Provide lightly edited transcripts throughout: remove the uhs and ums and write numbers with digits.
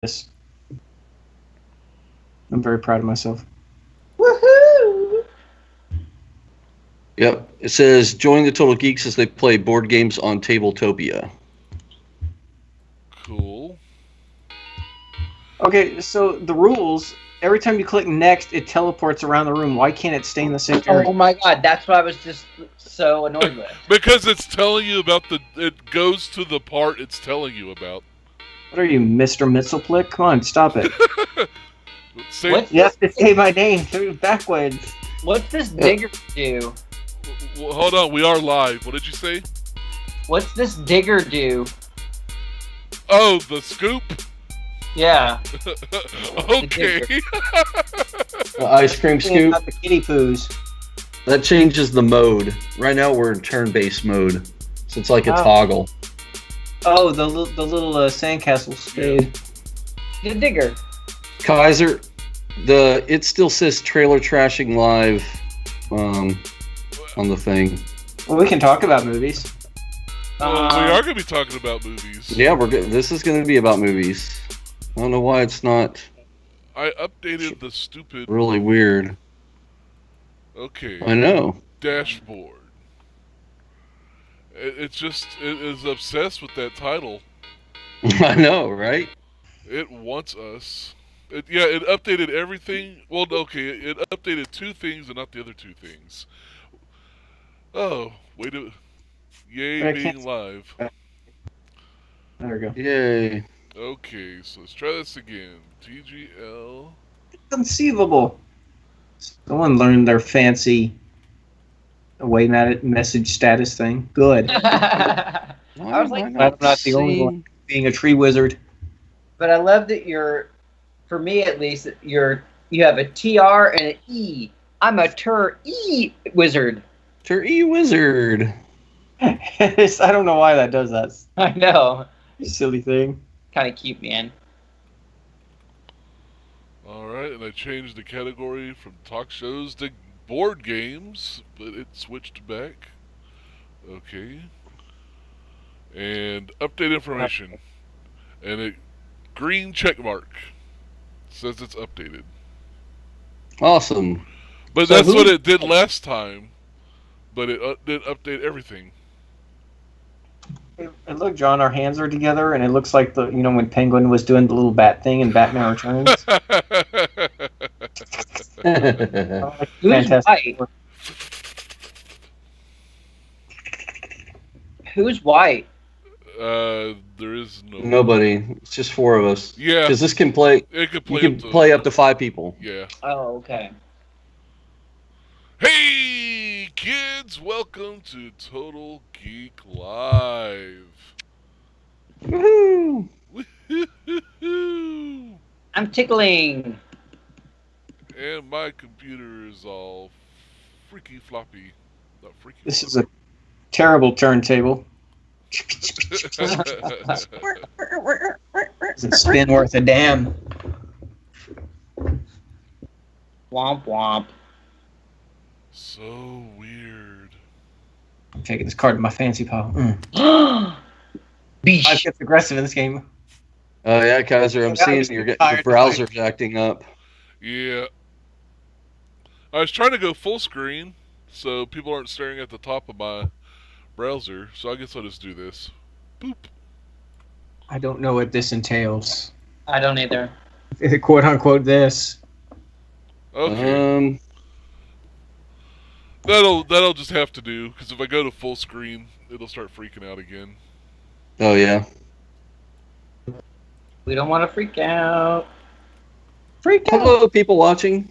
this. I'm very proud of myself. Woohoo! Yep. It says, join the Total Geeks as they play board games on Tabletopia. Cool. Okay, so the rules, every time you click next, it teleports around the room. Why can't it stay in the same area? Oh my god, that's what I was just so annoyed with. Because it's telling you about it goes to the part it's telling you about. What are you, Mr. Mitzelplick? Come on, stop it. What? You have to say my name backwards. What's this digger do? Well, hold on, we are live. What did you say? What's this digger do? Oh, the scoop? Yeah. Okay. The ice cream scoop. Not the kitty poos. That changes the mode. Right now we're in turn-based mode. So it's like a Oh. toggle. Oh, the little sandcastle stayed. The digger. Kaiser, it still says trailer trashing live on the thing. Well, we can talk about movies. Well, we are going to be talking about movies. Yeah, this is going to be about movies. I don't know why it's not I updated the stupid... really weird. Okay. I know. Dashboard. It is obsessed with that title. I know, right? It wants us. It updated everything. Well, okay, it updated two things and not the other two things. Oh, wait a... Yay, being live. There we go. Yay. Okay, so let's try this again. TGL. Inconceivable. Someone learned their fancy away message status thing. Good. I was like, I'm not the only one being a tree wizard. but I love that for me at least, you have a TR and an E. I'm a TR-E wizard. TR-E wizard. I don't know why that does that. I know. Silly thing. Kind of cute, man. Alright, and I changed the category from talk shows to board games, but it switched back. Okay. And update information. And a green check mark says it's updated. Awesome. But So that's who- what it did last time. But it didn't update everything. And look, John, our hands are together, and it looks like when Penguin was doing the little bat thing in Batman Returns. Who's Fantastic. white? Who's white? There is no... Nobody. It's just four of us. Yeah, Because this can play. it could You play can up to... play up to 5 people. Yeah. Oh, okay. Hey, kids! Welcome to Total Geek Live. Woohoo! Woo-hoo-hoo-hoo. I'm tickling. And my computer is all freaky floppy. Not freaky. This is a terrible turntable. Doesn't spin worth a damn. Womp womp. So weird. I'm taking this card in my fancy pile. Beesh. Life gets aggressive in this game. Oh yeah, Kaiser, I'm Yeah, seeing I'm your tired browser's acting up. Yeah. I was trying to go full screen so people aren't staring at the top of my browser, so I guess I'll just do this. Boop. I don't know what this entails. I don't either. Quote unquote this. Okay. That'll just have to do, because if I go to full screen, it'll start freaking out again. Oh yeah. We don't want to freak out. Freak out. Hello, people watching.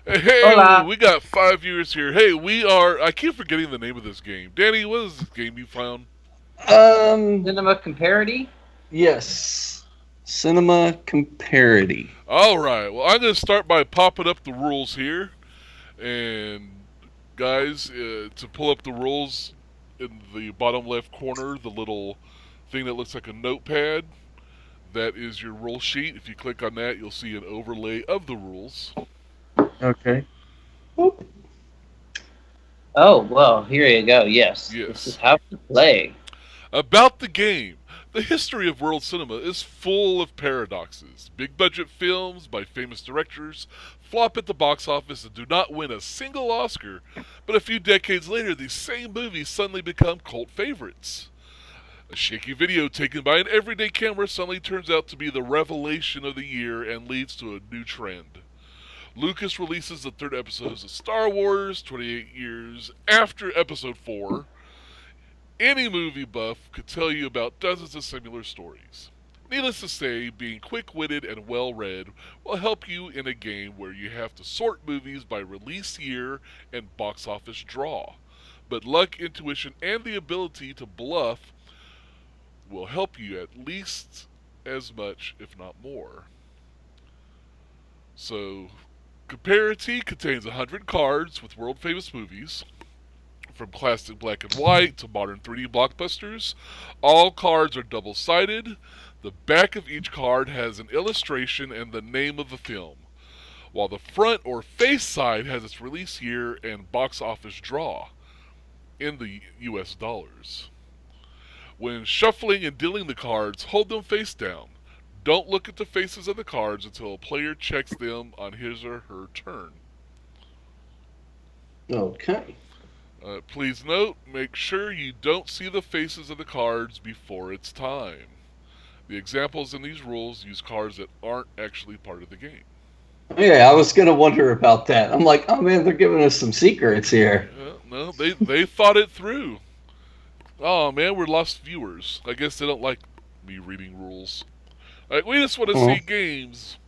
Hey, Hola. we got 5 viewers here. Hey, I keep forgetting the name of this game. Danny, what is this game you found? Cinema Comparity? Yes. Cinema Comparity. Alright, well, I'm going to start by popping up the rules here. And, guys, to pull up the rules, in the bottom left corner, the little thing that looks like a notepad, that is your rule sheet. If you click on that, you'll see an overlay of the rules. Okay. Oh, well, here you go. Yes. Yes. This is how to play. About the game. The history of world cinema is full of paradoxes. Big-budget films by famous directors flop at the box office and do not win a single Oscar, but a few decades later, these same movies suddenly become cult favorites. A shaky video taken by an everyday camera suddenly turns out to be the revelation of the year and leads to a new trend. Lucas releases the third episode of Star Wars 28 years after Episode 4. Any movie buff could tell you about dozens of similar stories. Needless to say, being quick-witted and well-read will help you in a game where you have to sort movies by release year and box office draw. But luck, intuition, and the ability to bluff will help you at least as much, if not more. So, Comparity contains 100 cards with world-famous movies. From classic black and white to modern 3D blockbusters, all cards are double-sided. The back of each card has an illustration and the name of the film, while the front or face side has its release year and box office draw in the US dollars. When shuffling and dealing the cards, hold them face down. Don't look at the faces of the cards until a player checks them on his or her turn. Okay. Please note, make sure you don't see the faces of the cards before it's time. The examples in these rules use cards that aren't actually part of the game. Yeah, I was going to wonder about that. I'm like, oh man, they're giving us some secrets here. No, they thought it through. Oh man, we're lost viewers. I guess they don't like me reading rules. Like, we just want to see games.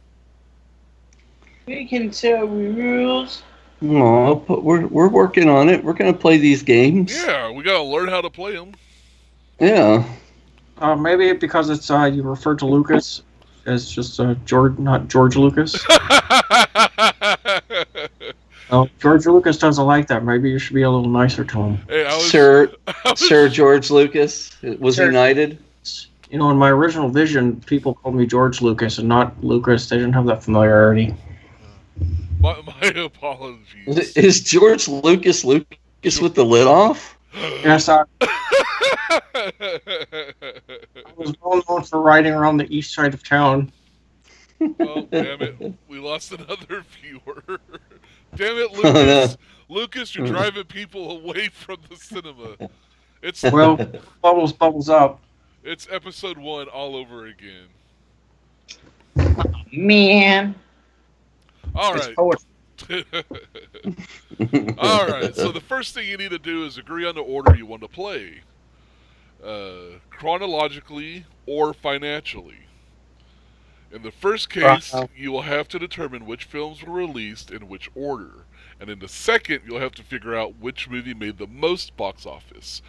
We can tell we rules. No, but we're working on it. We're going to play these games. Yeah, we got to learn how to play them. Yeah. Maybe because it's you referred to Lucas as just George, not George Lucas. Oh, George Lucas doesn't like that. Maybe you should be a little nicer to him. Hey, Sir George Lucas was united. You know, in my original vision, people called me George Lucas and not Lucas. They didn't have that familiarity. My apologies. Is George Lucas with the lid off? Yes, I was well known for riding around the east side of town. Oh, damn it. We lost another viewer. Damn it, Lucas. Oh, no. Lucas, you're driving people away from the cinema. Well, bubbles up. It's episode 1 all over again. Oh, man. All right. All right. So the first thing you need to do is agree on the order you want to play, chronologically or financially. In the first case, you will have to determine which films were released in which order, and in the second, you'll have to figure out which movie made the most box office.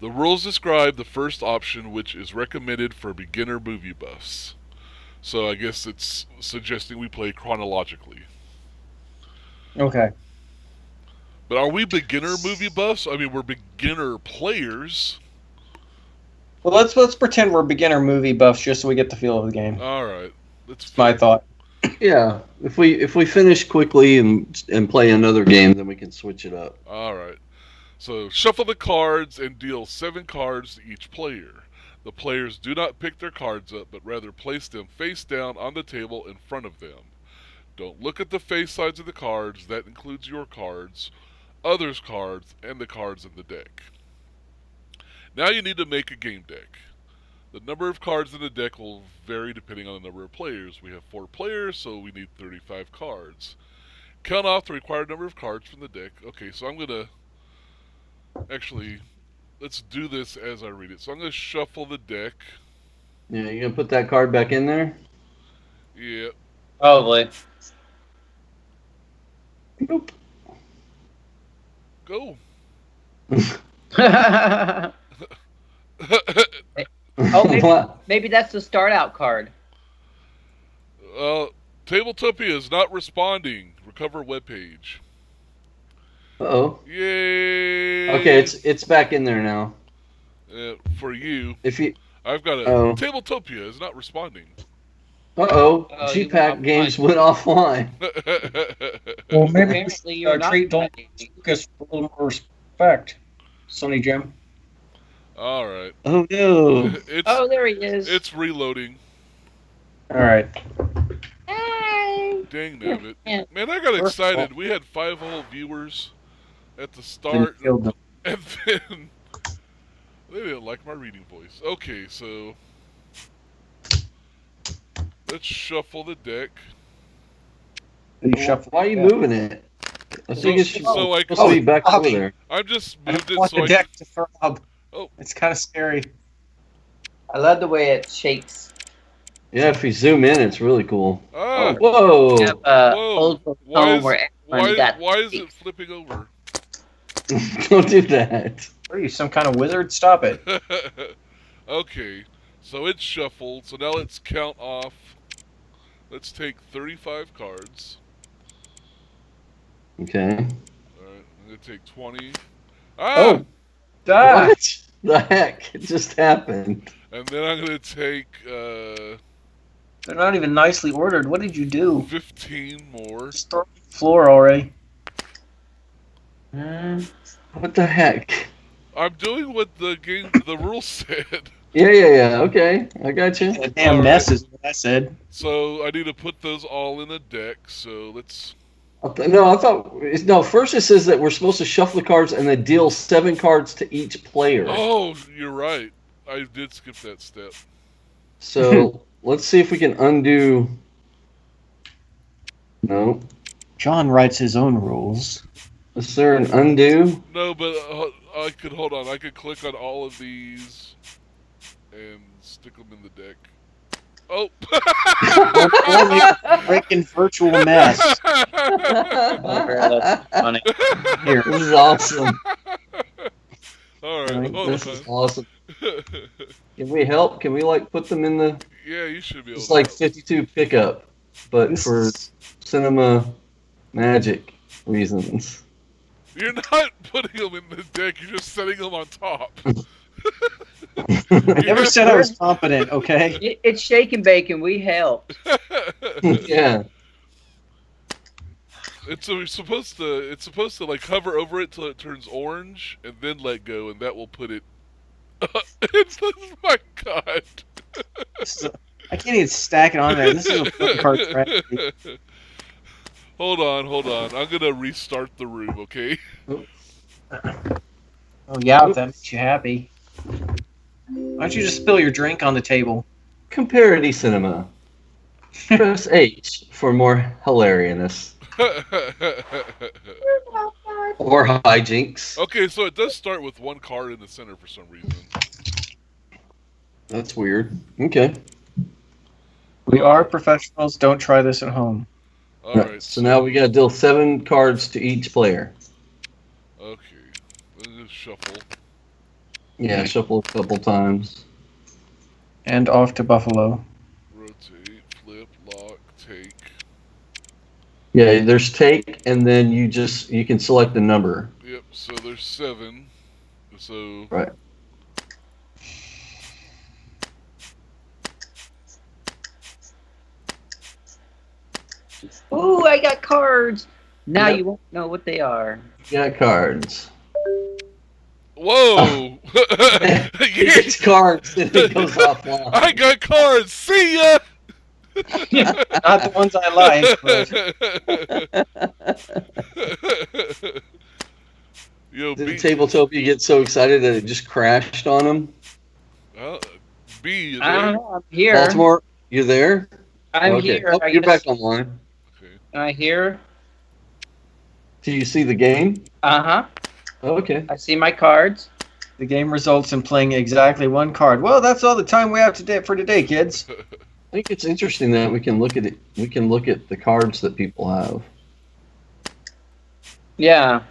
The rules describe the first option, which is recommended for beginner movie buffs. So I guess it's suggesting we play chronologically. Okay. But are we beginner movie buffs? I mean, we're beginner players. Well, let's pretend we're beginner movie buffs just so we get the feel of the game. All right. That's my thought. Yeah. If we finish quickly and play another game, then we can switch it up. All right. So shuffle the cards and deal 7 cards to each player. The players do not pick their cards up, but rather place them face down on the table in front of them. Don't look at the face sides of the cards. That includes your cards, others' cards, and the cards in the deck. Now you need to make a game deck. The number of cards in the deck will vary depending on the number of players. We have 4 players, so we need 35 cards. Count off the required number of cards from the deck. Okay, so I'm going to... Actually, let's do this as I read it. So I'm going to shuffle the deck. Yeah, you going to put that card back in there? Yeah. Probably. Nope. Go. Maybe that's the start out card. Tabletopia is not responding. Recover webpage. Uh-oh. Yay! Okay, it's back in there now. For you. I've got a Tabletopia is not responding. Uh-oh. G-Pack games went offline. Well, maybe treat Lucas for a little more respect, Sonny Jim. All right. Oh no! It's Oh, there he is. it's reloading. All right. Hey. Dang nabbit. Yeah. Man, I got First of all- excited. We had 5 whole viewers at the And start, killed them. and then they didn't like my reading voice. Okay, so let's shuffle the deck. You shuffle. Why are you moving it? I think it's So I supposed to be can, back over Bobby. there. I just I moved don't it want so the I deck to throb. Oh. It's kind of scary. I love the way it shakes. Yeah, if you zoom in, it's really cool. Ah, Whoa! We have whoa. old folks Why home is, where everyone got why is it flipping over? Don't do that. What are you, some kind of wizard? Stop it. Okay, so it's shuffled. So now let's count off. Let's take 35 cards. Okay. Alright, I'm going to take 20. Oh. Ah! What the heck? It just happened. And then I'm going to take They're not even nicely ordered. What did you do? 15 more. Just throw it on the floor already. What the heck? I'm doing what the rules said. Yeah. Okay, I got you. A damn All mess right. is what I said. So I need to put those all in a deck. So let's. No. First, it says that we're supposed to shuffle the cards and then deal 7 cards to each player. Oh, you're right. I did skip that step. So let's see if we can undo. No. John writes his own rules. Is there an undo? No, but I could hold on. I could click on all of these and stick them in the deck. Oh! Freaking virtual mess. That's funny. Here. This is awesome. All right, hold This is on. awesome. Can we help? Can we put them in the? Yeah, you should be able It's to. like 52 pickup, but for cinema magic reasons. You're not putting them in the deck, you're just setting them on top. I never said I was competent, okay? It's shake and bake, and we helped. Yeah. It's supposed to like hover over it till it turns orange and then let go, and that will put it. My God. I can't even stack it on there. This is a fucking hard strategy. Hold on. I'm gonna restart the room, okay? Oh yeah, if that makes you happy. Why don't you just spill your drink on the table? Comparity cinema. Press H for more hilarious or hijinks. Okay, so it does start with 1 card in the center for some reason. That's weird. Okay. We are professionals. Don't try this at home. Alright. So now we got to deal 7 cards to each player. Okay. Let's just shuffle. Yeah, shuffle a couple times. And off to Buffalo. Rotate, flip, lock, take. Yeah, there's take, and then you can select the number. Yep, so there's 7. So. Right. Ooh, I got cards. Now Yep. you won't know what they are. You got cards. Whoa! He gets cards, and it goes offline. I got cards. See ya. Not the ones I like, but Yo, Did B. Tabletopia get so excited that it just crashed on him? B, you I don't there? know. I'm here. Baltimore, you there? I'm Okay. here. Oh, I you're guess. back online. Okay. I hear. Do you see the game? Uh-huh. Okay. I see my cards. the game results in playing exactly 1 card. Well, that's all the time we have for today, kids. I think it's interesting that we can look at it. We can look at the cards that people have. Yeah.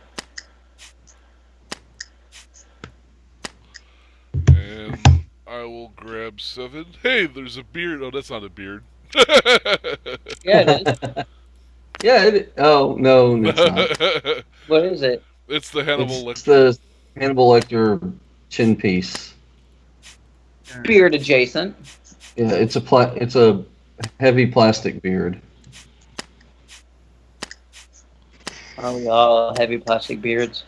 And I will grab 7. Hey, there's a beard. Oh, that's not a beard. Yeah, it is. Yeah. Oh no, it's not. What is it? It's the Hannibal It's Lecter. the Hannibal Lecter chin piece. Beard adjacent. Yeah, it's a heavy plastic beard. Oh, we all have heavy plastic beards.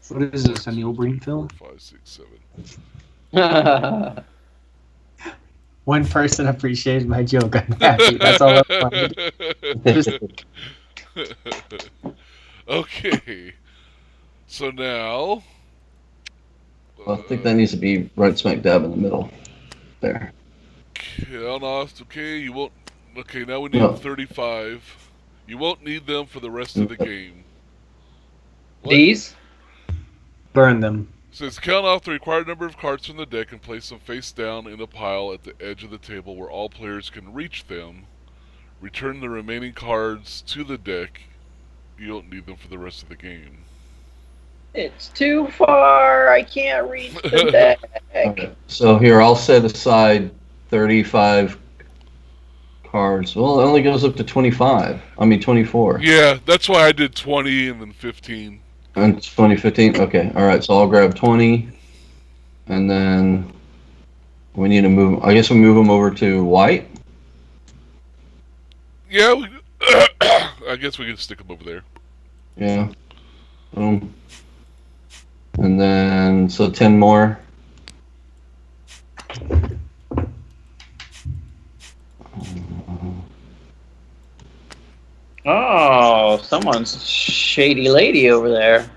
What is this, a Neil Breen film? 4, 5, 6, 7. One person appreciated my joke. I'm happy. That's all I wanted. Okay. So now. Well, I think that needs to be right smack dab in the middle. There. Count off. Okay, you won't. Okay, now we need 35. You won't need them for the rest of the game. What? These? Burn them. It says count off the required number of cards from the deck and place them face down in a pile at the edge of the table where all players can reach them. Return the remaining cards to the deck. You don't need them for the rest of the game. It's too far. I can't reach the deck. Okay. So here, I'll set aside 35 cards. Well, it only goes up to 25. I mean, 24. Yeah, that's why I did 20 and then 15. And 2015? Okay, alright, so I'll grab 20. And then we need to move. I guess we move them over to white. Yeah, I guess we can stick them over there. Yeah. And then, so 10 more. Oh, someone's shady lady over there.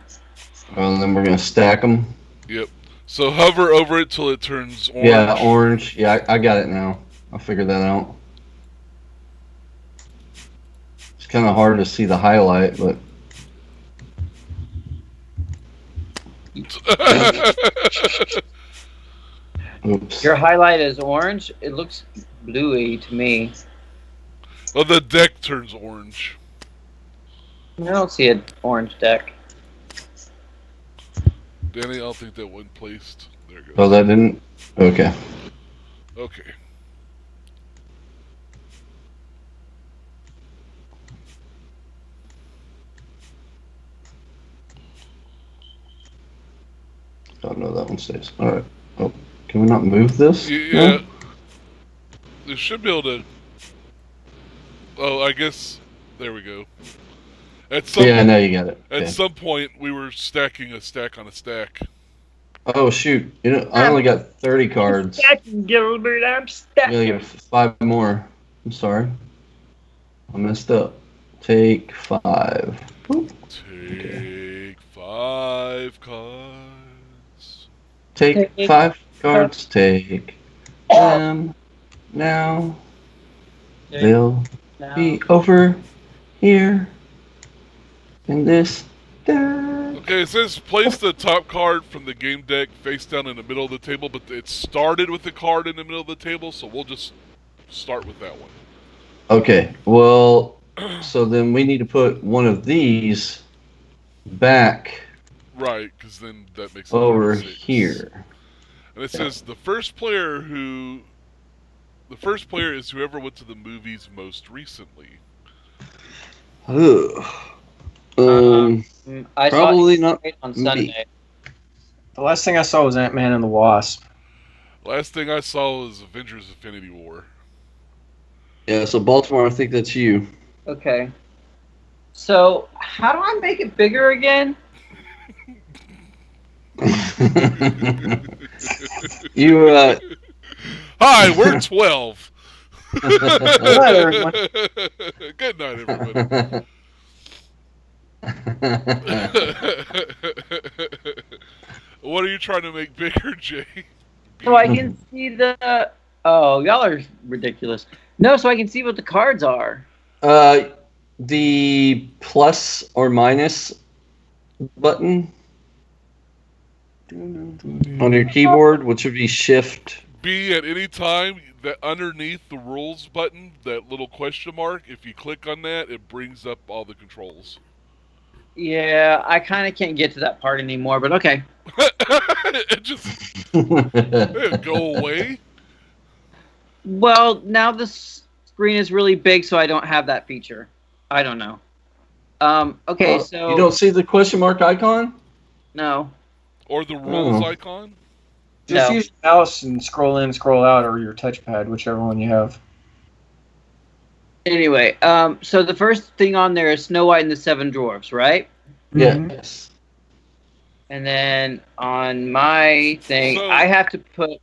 And then we're going to stack them. Yep. So hover over it till it turns orange. Yeah, orange. Yeah, I got it now. I figured that out. It's kind of hard to see the highlight, but... Oops. Your highlight is orange. It looks bluey to me. Well, the deck turns orange. I don't see an orange deck. Danny, I don't think that one placed. There it goes. Oh, that didn't? Okay. Okay. Oh, no, that one stays. Alright. Oh, can we not move this? Yeah. No? It should be able to... Oh, I guess... There we go. At some Yeah, now you got it. At Okay. some point, we were stacking a stack on a stack. Oh, shoot. You know, I only got 30 cards. Stacking, Gilbert, I'm I stacking. gotta get 5 more. I'm sorry. I messed up. Take 5. Boop. Take 5 cards. Take 5 cards. Take them now. They'll be over here in this deck. Okay, it says place the top card from the game deck face down in the middle of the table, but it started with the card in the middle of the table, so we'll just start with that one. Okay, well, so then we need to put one of these back Right, because then that makes it over 36. here. And it says the first player is whoever went to the movies most recently. Ugh. I Probably saw not it on me. Sunday. The last thing I saw was Ant-Man and the Wasp. Last thing I saw was Avengers Infinity War. Yeah, so Baltimore, I think that's you. Okay. So, how do I make it bigger again? You, Hi, we're 12. Good night, everyone. Good night, everybody. What are you trying to make bigger, Jay? So I can see the... Oh, y'all are ridiculous. No, so I can see what the cards are. the plus or minus button on your keyboard, which would be Shift. B at any time, that underneath the rules button, that little question mark, if you click on that, it brings up all the controls. Yeah, I kind of can't get to that part anymore, but okay. It just it'll go away. Well, now the screen is really big, so I don't have that feature. I don't know. Okay, so... You don't see the question mark icon? No. Or the rules Oh. icon. Just No. use your mouse and scroll in, scroll out, or your touchpad, whichever one you have. Anyway, so the first thing on there is Snow White and the Seven Dwarfs, right? Mhm. Yes. And then on my thing, So- I have to put.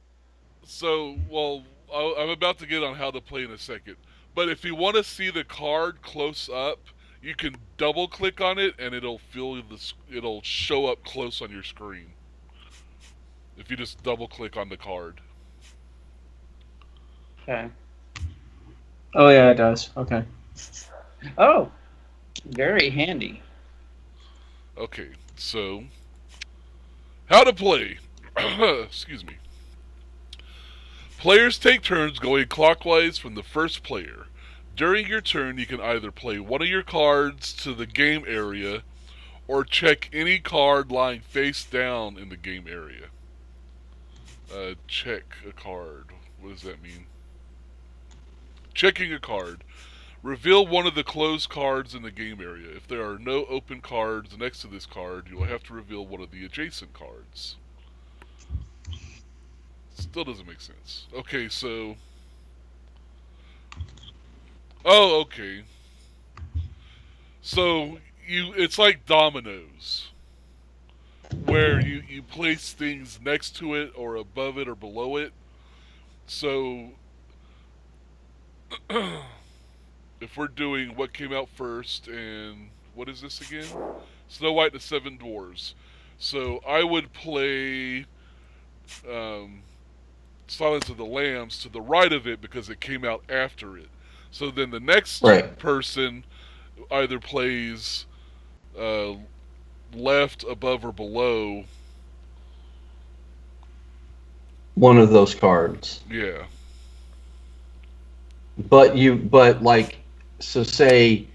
So, well, I'm about to get on how to play in a second. But if you want to see the card close up, you can double click on it and it'll show up close on your screen. If you just double click on the card. Okay. Oh yeah, it does. Okay. Oh, very handy. Okay, so how to play. Excuse me. Players take turns going clockwise from the first player. During your turn, you can either play one of your cards to the game area or check any card lying face down in the game area. Check a card. What does that mean? Checking a card. Reveal one of the closed cards in the game area. If there are no open cards next to this card, you will have to reveal one of the adjacent cards. Still doesn't make sense. Okay, so... Oh, okay. So, it's like dominoes. Where you place things next to it, or above it, or below it. So... if we're doing what came out first, and... what is this again? Snow White and the Seven Dwarfs. So, I would play... Silence of the Lambs to the right of it because it came out after it. So then the next person either plays left, above, or below one of those cards. Yeah. But so say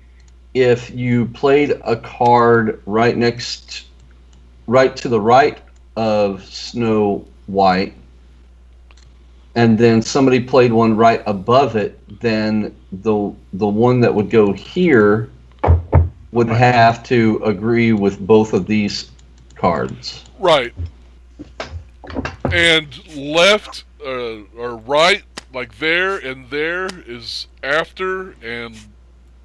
if you played a card right to the right of Snow White, and then somebody played one right above it, then the one that would go here would have to agree with both of these cards. Right. And left or right, like there and there, is after, and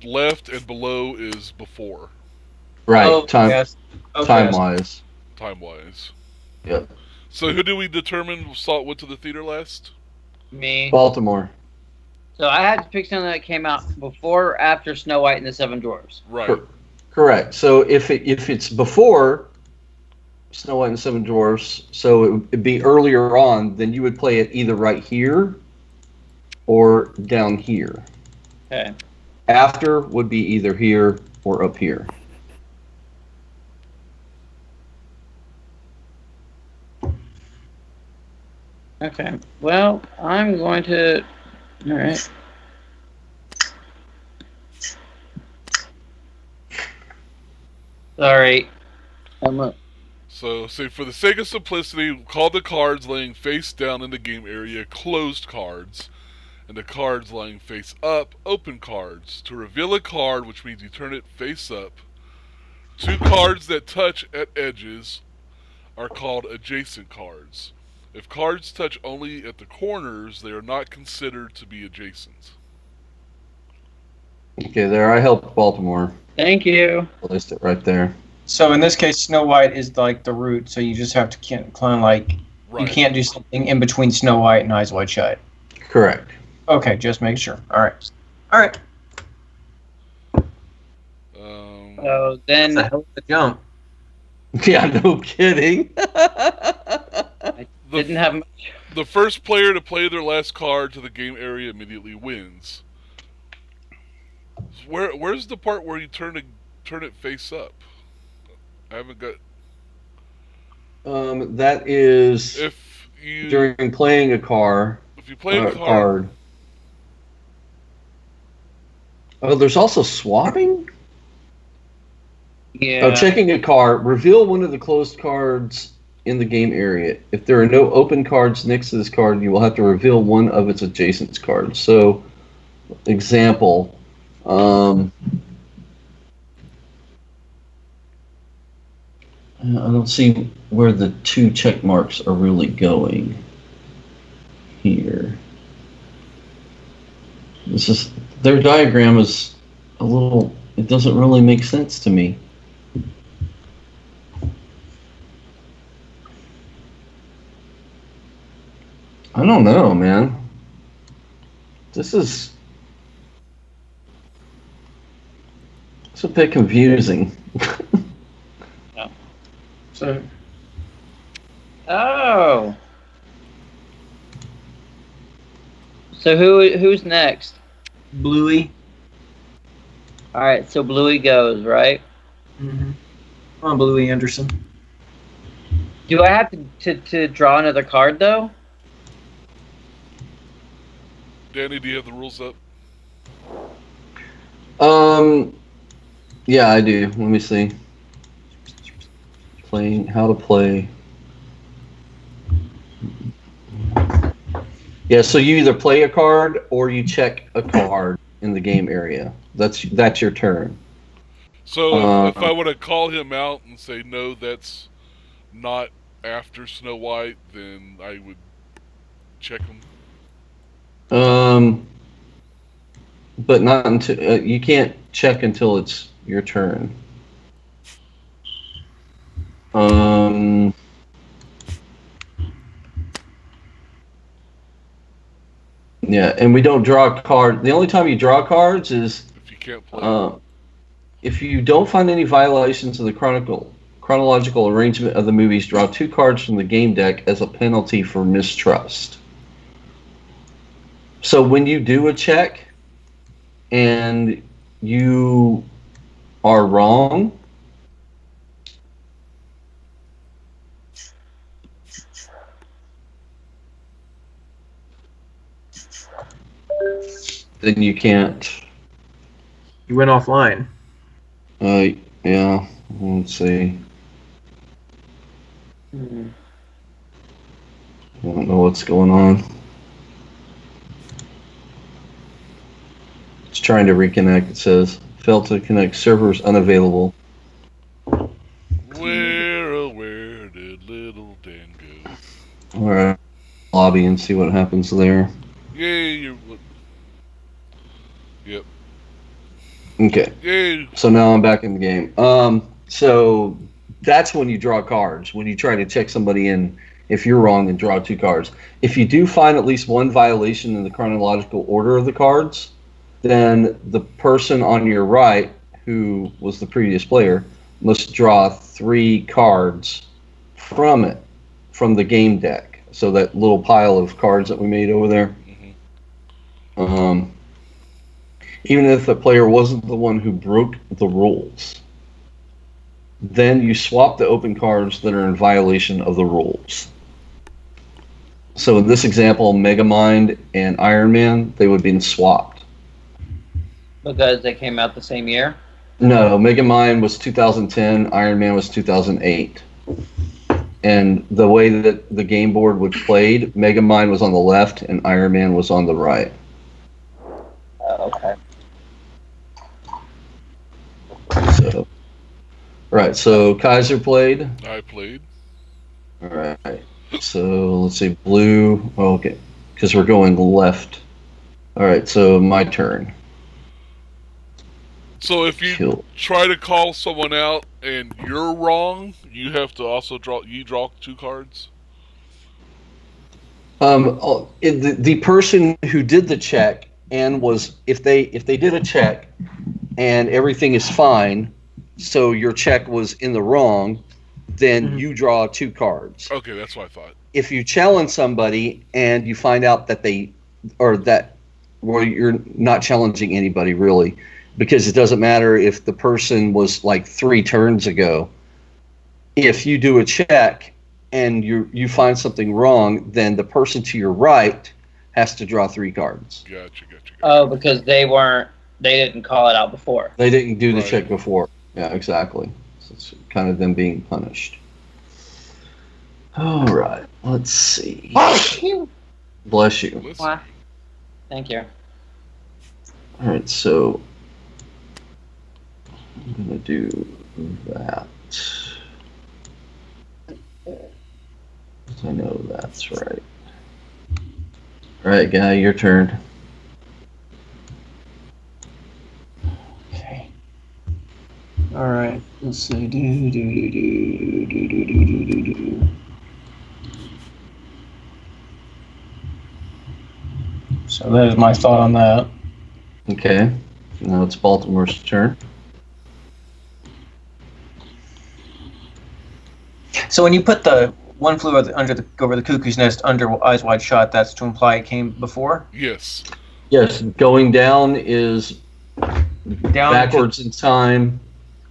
left and below is before. Right. Oh, yes. Okay. Time-wise. Time-wise. Yep. So who do we determine went to the theater last? Me. Baltimore. So I had to pick something that came out before or after Snow White and the Seven Dwarfs. Right. Correct. So if it's before Snow White and the Seven Dwarfs, so it would be earlier on, then you would play it either right here or down here. Okay. After would be either here or up here. Okay. Well, I'm going to... All right. Sorry. I'm up. So, for the sake of simplicity, call the cards laying face down in the game area closed cards, and the cards lying face up open cards. To reveal a card, which means you turn it face up, two cards that touch at edges are called adjacent cards. If cards touch only at the corners, they are not considered to be adjacent. Okay, there. I helped Baltimore. Thank you. Placed it right there. So in this case, Snow White is like the root, so you just have to kind of like Right. you can't do something in between Snow White and Eyes Wide Shut. Correct. Okay, just make sure. All right. All right. So then... That's a hell of a jump. Yeah, no kidding. Didn't have much. The first player to play their last card to the game area immediately wins. Where's the part where you turn it face up? I haven't got. That is If you during playing a card. If you play a card. Oh, there's also swapping? Yeah. Oh, checking a card. Reveal one of the closed cards in the game area. If there are no open cards next to this card, you will have to reveal one of its adjacent cards. So, example. I don't see where the two check marks are really going here. This is their diagram is a little. It doesn't really make sense to me. don't know, man. This is... It's a bit confusing. So, Oh. So who's next? Bluey. All right, so Bluey goes, right? Mm-hmm. Come on, Bluey Anderson. Do I have to draw another card though? Danny, do you have the rules up? Yeah, I do. Let me see. Playing, how to play. Yeah, so you either play a card or you check a card in the game area. That's your turn. So if I want to call him out and say, no, that's not after Snow White, then I would check him. But not until you can't check until it's your turn. Yeah, and we don't draw a card. The only time you draw cards is If you can't play. if you don't find any violations of the chronological arrangement of the movies, draw 2 cards from the game deck as a penalty for mistrust. So when you do a check and you are wrong, then you can't. You went offline. Yeah. Let's see. I don't know what's going on. It's trying to reconnect. It says failed to connect. Servers unavailable. Where did little Dan go? All right. Lobby and see what happens there. Yay! Yep. Okay. Yay! So now I'm back in the game. So that's when you draw cards. When you try to check somebody in, if you're wrong, then draw 2 cards. If you do find at least one violation in the chronological order of the cards, then the person on your right, who was the previous player, must draw 3 cards from the game deck. So that little pile of cards that we made over there. Even if the player wasn't the one who broke the rules, then you swap the open cards that are in violation of the rules. So in this example, Megamind and Iron Man, they would have been swapped. Because they came out the same year? No, Megamind was 2010, Iron Man was 2008. And the way that the game board was played, Megamind was on the left and Iron Man was on the right. Okay. So, right, so Kaiser played. I played. All right. So let's see, blue. Oh, okay, because we're going left. All right, so my turn. So if you try to call someone out and you're wrong, you have to also draw 2 cards. The person who did the check and was if they did a check and everything is fine, so your check was in the wrong, then you draw 2 cards. Okay, that's what I thought. If you challenge somebody and you find out that you're not challenging anybody really, because it doesn't matter if the person was like 3 turns ago. If you do a check and you find something wrong, then the person to your right has to draw 3 cards. Gotcha. Oh, because they didn't call it out before. They didn't do the check before. Yeah, exactly. So it's kind of them being punished. All right, let's see. Bless you. Bless you. Wow. Thank you. All right, so I'm going to do that. I know that's right. All right, Guy, your turn. Okay. All right. Let's see. So that is my thought on that. Okay. Now it's Baltimore's turn. So when you put the one flew over the cuckoo's nest under Eyes Wide Shut, that's to imply it came before? Yes. Yes, going down is Down backwards in time.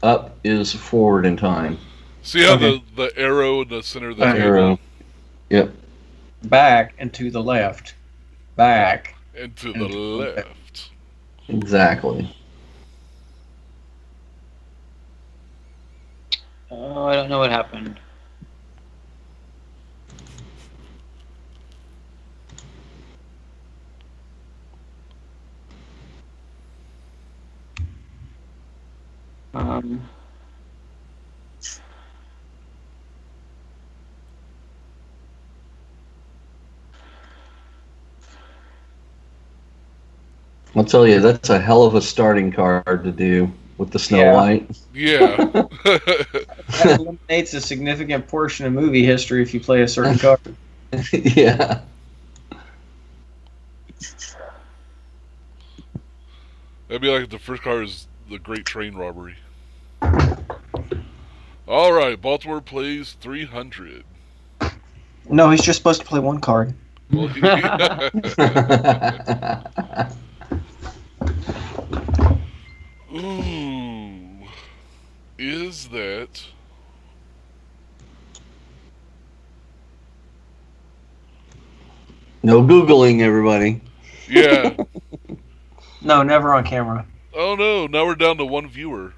Up is forward in time. See how Okay. the arrow in the center of the table? Arrow. Yep. back and to the left. Back. And to the left. Exactly. Oh, I don't know what happened. I'll tell you, that's a hell of a starting card to do with the Snow White. Yeah. That eliminates a significant portion of movie history if you play a certain card. Yeah. That'd be like the first card is the Great Train Robbery. All right, Baltimore plays 300. No, he's just supposed to play one card. Well, Ooh, is that? No Googling, everybody. Yeah. No, never on camera. Oh no! Now we're down to one viewer.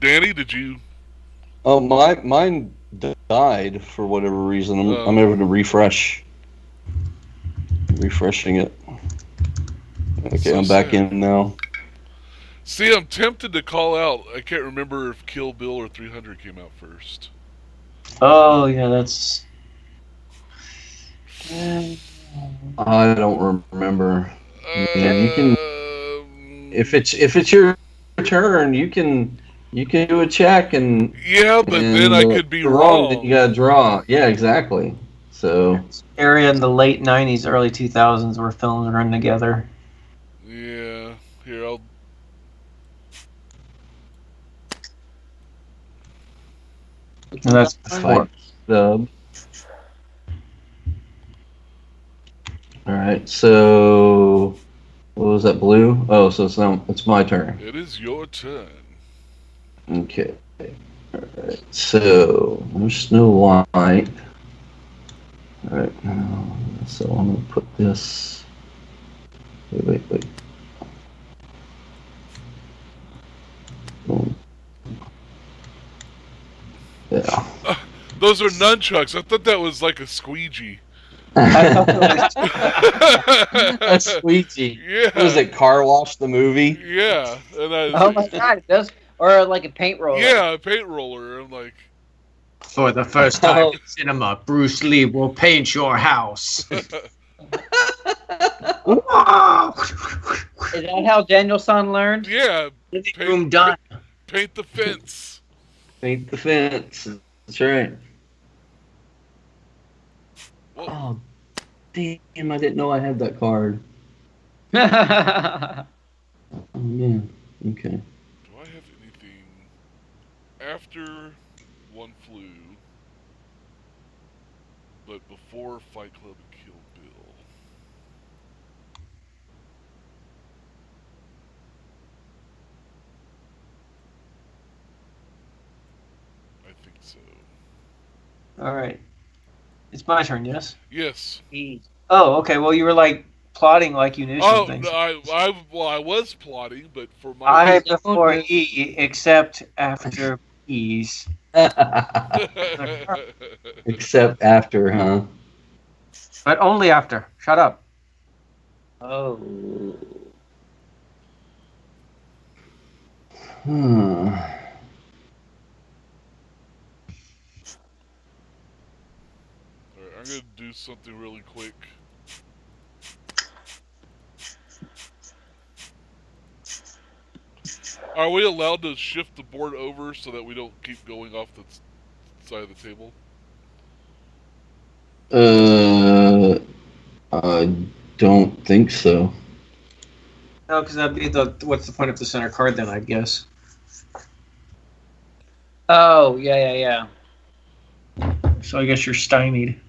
Danny, did you? Oh, mine died for whatever reason. I'm able to refresh. Refreshing it. Okay, So I'm back sad. in now. See, I'm tempted to call out. I can't remember if Kill Bill or 300 came out first. Oh, yeah, that's... I don't remember. Yeah, you can. Um, If it's your turn, you can do a check and. Yeah, but and then I could be wrong. Then you gotta draw. Yeah, exactly. So. Area in the late 90s, early 2000s where films run together. Yeah. Here, I'll. And that's before. Stub. All right. So, what was that? Blue. Oh, so it's my turn. It is your turn. Okay. All right. So there's Snow White. All right. So I'm gonna put this. Wait. Boom. Yeah. Those are nunchucks. I thought that was like a squeegee. That's squeegee. Yeah. What was it? Car Wash the movie? Yeah. And Oh my god, it does. Or like a paint roller. Yeah, a paint roller. I'm like, For the first time in cinema, Bruce Lee will paint your house. Is that how Danielson learned? yeah, Room done. paint the fence. Paint the fence. That's right. Well, Oh, damn! I didn't know I had that card. Oh, Oh man. Okay. do I have anything after One Flew, but before Fight Club and Kill Bill? I think so. All right. It's my turn, yes? Yes. Oh, okay. Well, you were like plotting like you knew Oh, something. no, I was plotting, but for my I before E, except after E's. Except after, huh? But only after. Shut up. Hmm. Alright, I'm gonna do something really quick. Are we allowed to shift the board over so that we don't keep going off the side of the table? I don't think so. No, because that'd be what's the point of the center card then? I guess. Oh, yeah. So I guess you're stymied.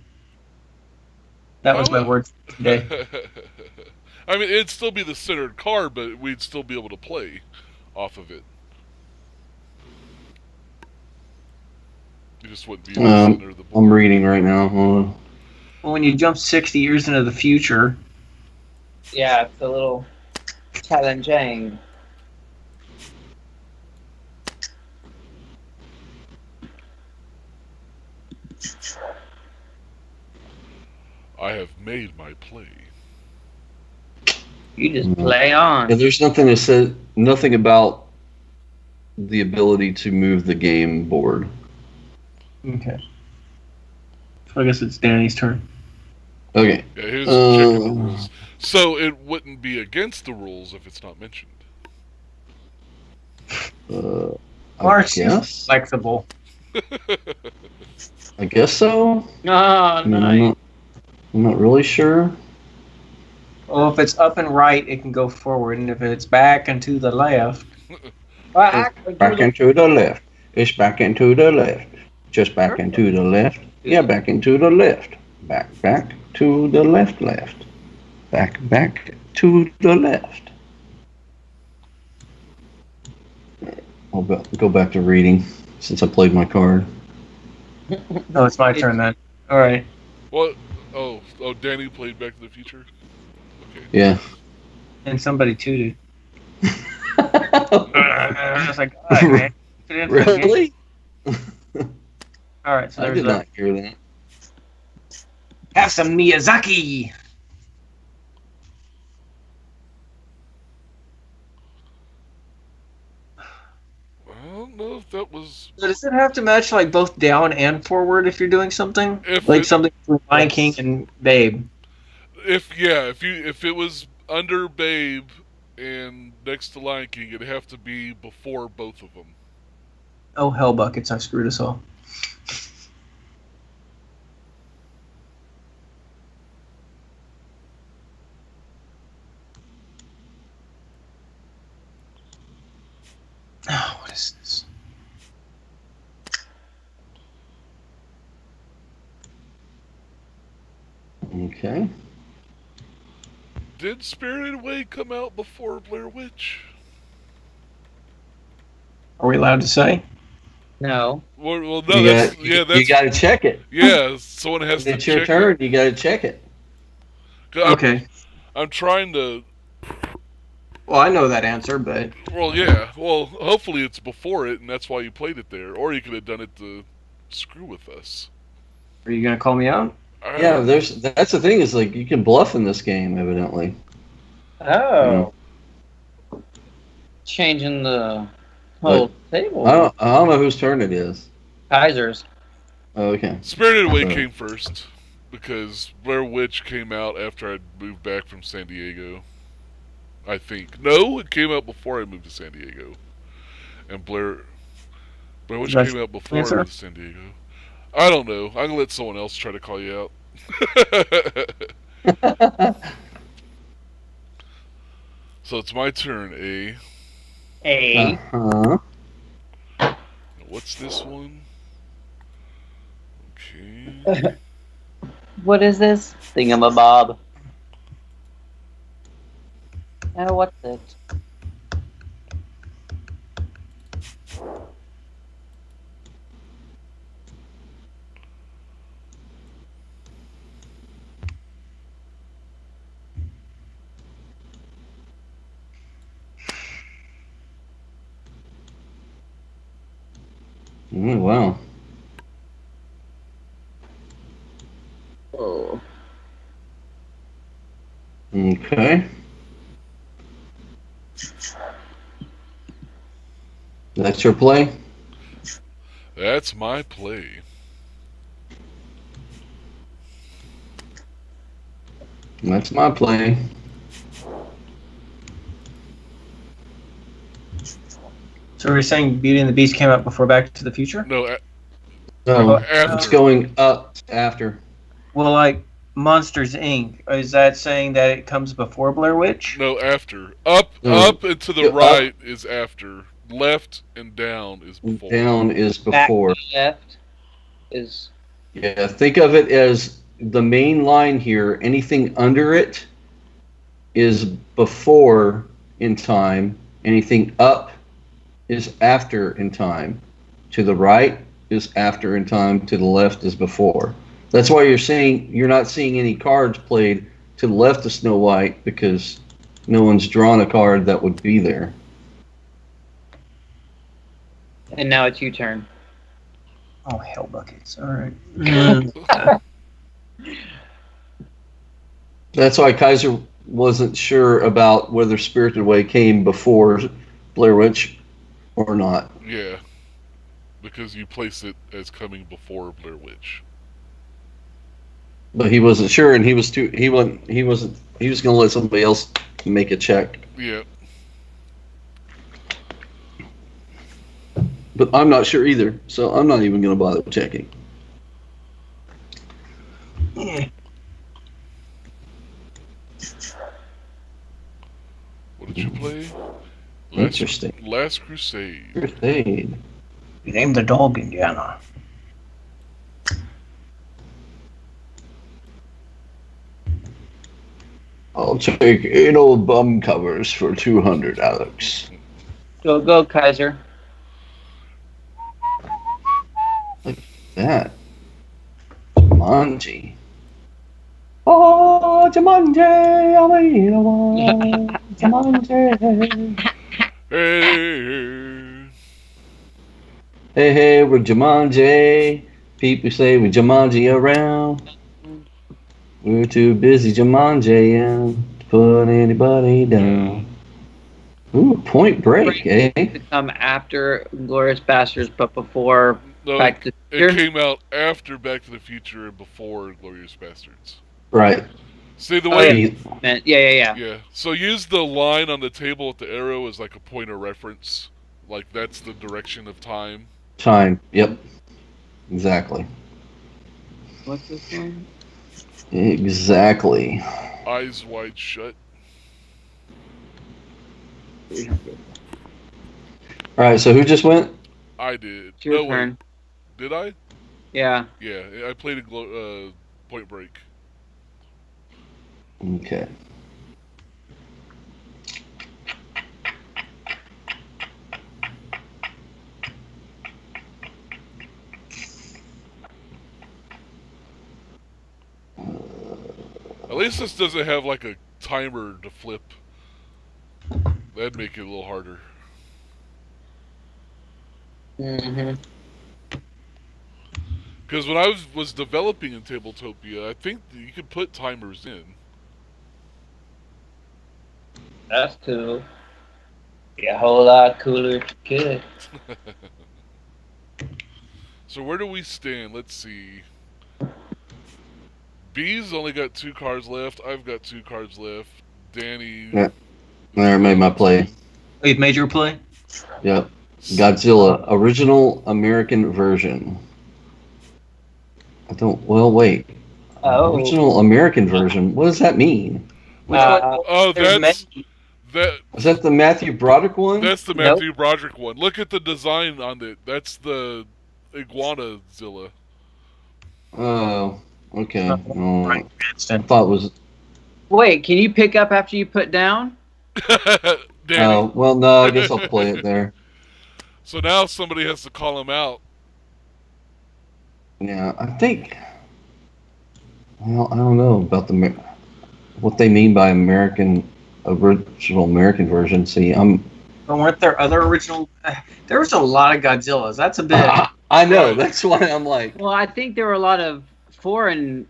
That was my word for today. I mean, it'd still be the centered card, but we'd still be able to play off of it. You just wouldn't be in the center of the board. I'm reading right now. Hold on. Well, when you jump 60 years into the future. Yeah, it's a little challenging. I have made my play. You just play on. Yeah, there's nothing that says nothing about the ability to move the game board. Okay. So I guess it's Danny's turn. Okay. Yeah, here's checking the rules. So it wouldn't be against the rules if it's not mentioned. I guess. Flexible. I guess so. Oh, I mean, I'm not really sure. Well, if it's up and right, it can go forward, and if it's back and to the left, Back into the left. It's back into the left. Just back into the left. Yeah, back into the left. Back to the left. Back to the left. I'll go back to reading since I played my card. no, it's my turn then. All right. What? Oh, Danny played Back to the Future? Okay. Yeah. And somebody tooted. I was like, all right, man. Really? All right, so I there's did not hear that. Have some Miyazaki. I don't know if that was... So does it have to match like both down and forward if you're doing something? Something between Lion King and Babe. If it was under Babe and next to Lion King, it'd have to be before both of them. Oh, hell buckets, I screwed us all. Oh, what is this? Okay. Did Spirited Away come out before Blair Witch? Are we allowed to say? No. Well, no, you got to check it. Yeah, someone has to check it. It's your turn. You got to check it. Okay. I'm trying to... Well, I know that answer, but... Well, yeah. Well, hopefully it's before it, and that's why you played it there. Or you could have done it to screw with us. Are you going to call me out? Yeah, that's the thing is like you can bluff in this game, evidently. Oh. Yeah. Changing the whole table. I don't know whose turn it is. Kaiser's. Oh, okay. Spirited Away came first because Blair Witch came out after I'd moved back from San Diego. I think. No, it came out before I moved to San Diego. And Blair Witch came out before I moved to San Diego. I don't know. I'm going to let someone else try to call you out. So it's my turn, eh? Uh-huh. What's this one? Okay. What is this? Thingamabob. Oh, what's it? Oh, wow. Oh. Okay. That's your play? That's my play. That's my play. So we're saying Beauty and the Beast came out before Back to the Future? No, No, after. it's going up after. Well, like, Monsters Inc. Is that saying that it comes before Blair Witch? No, after. Up and to the Yeah, right is after. Left and down is before. Down is Back before. to left is Yeah, think of it as the main line here. Anything under it is before in time. Anything up is after in time. To the right is after in time. To the left is before. That's why you're not seeing any cards played to the left of Snow White, because no one's drawn a card that would be there. and now it's your turn. Oh, hell buckets. All right. That's why Kaiser wasn't sure about whether Spirited Away came before Blair Witch or not. Yeah. Because you place it as coming before Blair Witch. But he wasn't sure, and he was going to let somebody else make a check. Yeah. But I'm not sure either, so I'm not even going to bother checking. Yeah. What did you play? Interesting. Last Crusade. Crusade. You named the dog Indiana. I'll take 8 old bum covers for 200, Alex. Go, Kaiser. That. Jumanji. Oh, Jumanji, Jumanji. Hey. Hey, hey, we're Jumanji. People say we're Jumanji around. We're too busy Jumanji to put anybody down. Ooh, Point Break, eh? To come after Glorious Bastards, but before No, Back to the it Future. came out after Back to the Future and before Glorious Bastards. Right. See the Oh, way? yeah. Yeah. So use the line on the table with the arrow as like a point of reference. Like that's the direction of time. Time. Yep. Exactly. What's this one? Exactly. Eyes wide shut. All right, so who just went? I did. It's your No, turn. wait. Did I? Yeah. Yeah, I played a Point Break. Okay. At least this doesn't have like a timer to flip. That'd make it a little harder. Mm-hmm. Because when I was developing in Tabletopia, I think that you could put timers in. That's cool. Be a whole lot cooler if you could. So where do we stand? Let's see. B's only got 2 cards left. I've got 2 cards left. Danny. Yeah. There, made my play. You've made your play? Yep. Godzilla, original American version. Wait. Oh. Original American version? What does that mean? Which one? Oh, There's that's many. Is that the Matthew Broderick one? That's the Matthew Broderick one. Look at the design on it. That's the Iguanazilla. Oh, okay. Oh, Right, I Cranston. thought it was... Wait, can you pick up after you put down? Danny. Oh, well, no, I guess I'll play it there. So now somebody has to call him out. Yeah, I think... Well, I don't know about what they mean by original American version. See, But weren't there other original? There was a lot of Godzillas. That's a bit. I know. That's why I'm like... Well, I think there were a lot of foreign,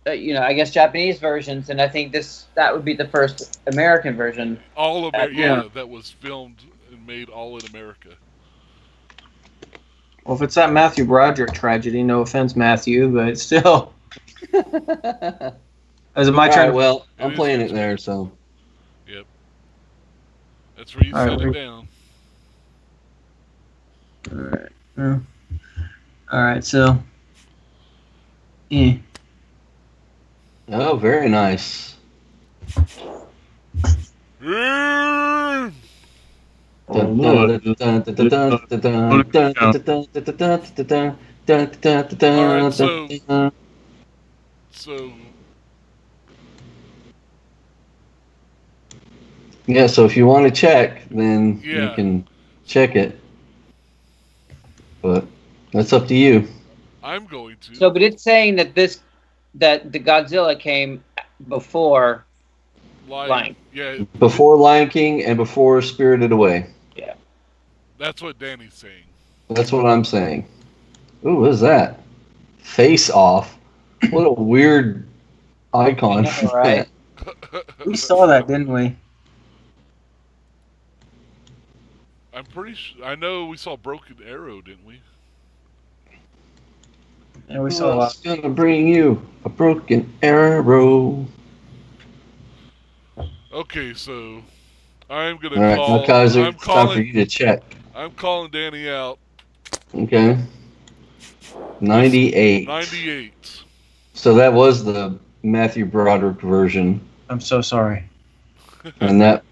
I guess Japanese versions, and I think that would be the first American version. That was filmed and made all in America. Well, if it's that Matthew Broderick tragedy, no offense, Matthew, but still. Is it my All turn? right, well, I'm It is playing your it there, so... Yep. That's where you All set right. it down. Alright. Yeah. Alright, so. Yeah. Oh, very nice. Alright, so yeah, so if you want to check, then you Yeah. can check it. But that's up to you. I'm going to. So, but it's saying that that the Godzilla came before Lion. Yeah, Before Lion King and before Spirited Away. Yeah. that's what Danny's saying. That's what I'm saying. Ooh, what is that? Face Off. What a weird icon. I know, right? We saw that, didn't we? I'm pretty sure. I know we saw Broken Arrow, didn't we? Yeah, we saw a lot. What's gonna bring you a broken arrow? Okay, so I'm gonna All right, call. now Kaiser, I'm it's time for calling. you to check. I'm calling Danny out. Okay. 98. 98. So that was the Matthew Broderick version, I'm so sorry. and that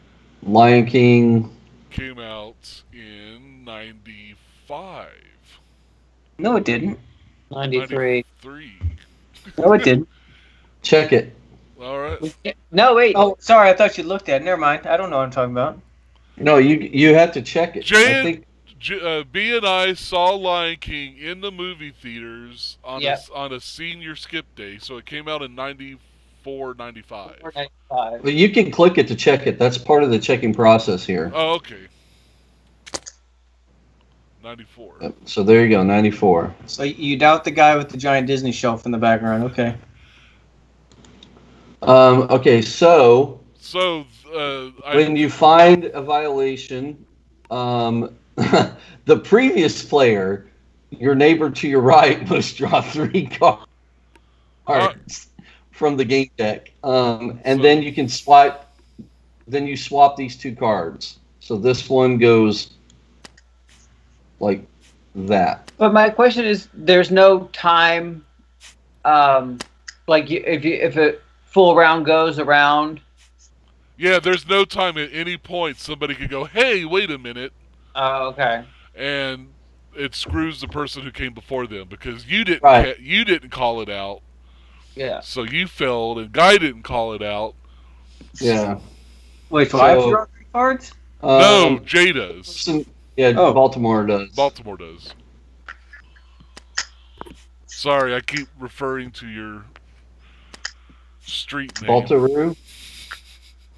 Lion King. Came out in 95. No, it didn't. 93. 93. No, it didn't. Check it. All right. No, wait. Oh, sorry. I thought you looked at it. Never mind. I don't know what I'm talking about. No, you have to check it. Jay I think B and I saw Lion King in the movie theaters on Yep. on a senior skip day, so it came out in 94, 95. 95. but you can click it to check it. That's part of the checking process here. Oh, okay. 94. Yep, so there you go, 94. So you doubt the guy with the giant Disney shelf in the background. Okay. Okay, so So, when you find a violation, the previous player, your neighbor to your right, must draw 3 cards from the game deck, and So- then you can swipe. Then you swap these 2 cards. So this one goes like that. But my question is, there's no time, like if a full round goes around. yeah, there's no time at any point somebody could go, hey, wait a minute, Oh, okay. and it screws the person who came before them because you didn't Right. you didn't call it out, Yeah. so you failed, and Guy didn't call it out. Yeah. Wait, so I have to So- draw 3 cards? No, Jay does. Yeah, Oh. Baltimore does. Baltimore does. Sorry, I keep referring to your street name. Baltaroo.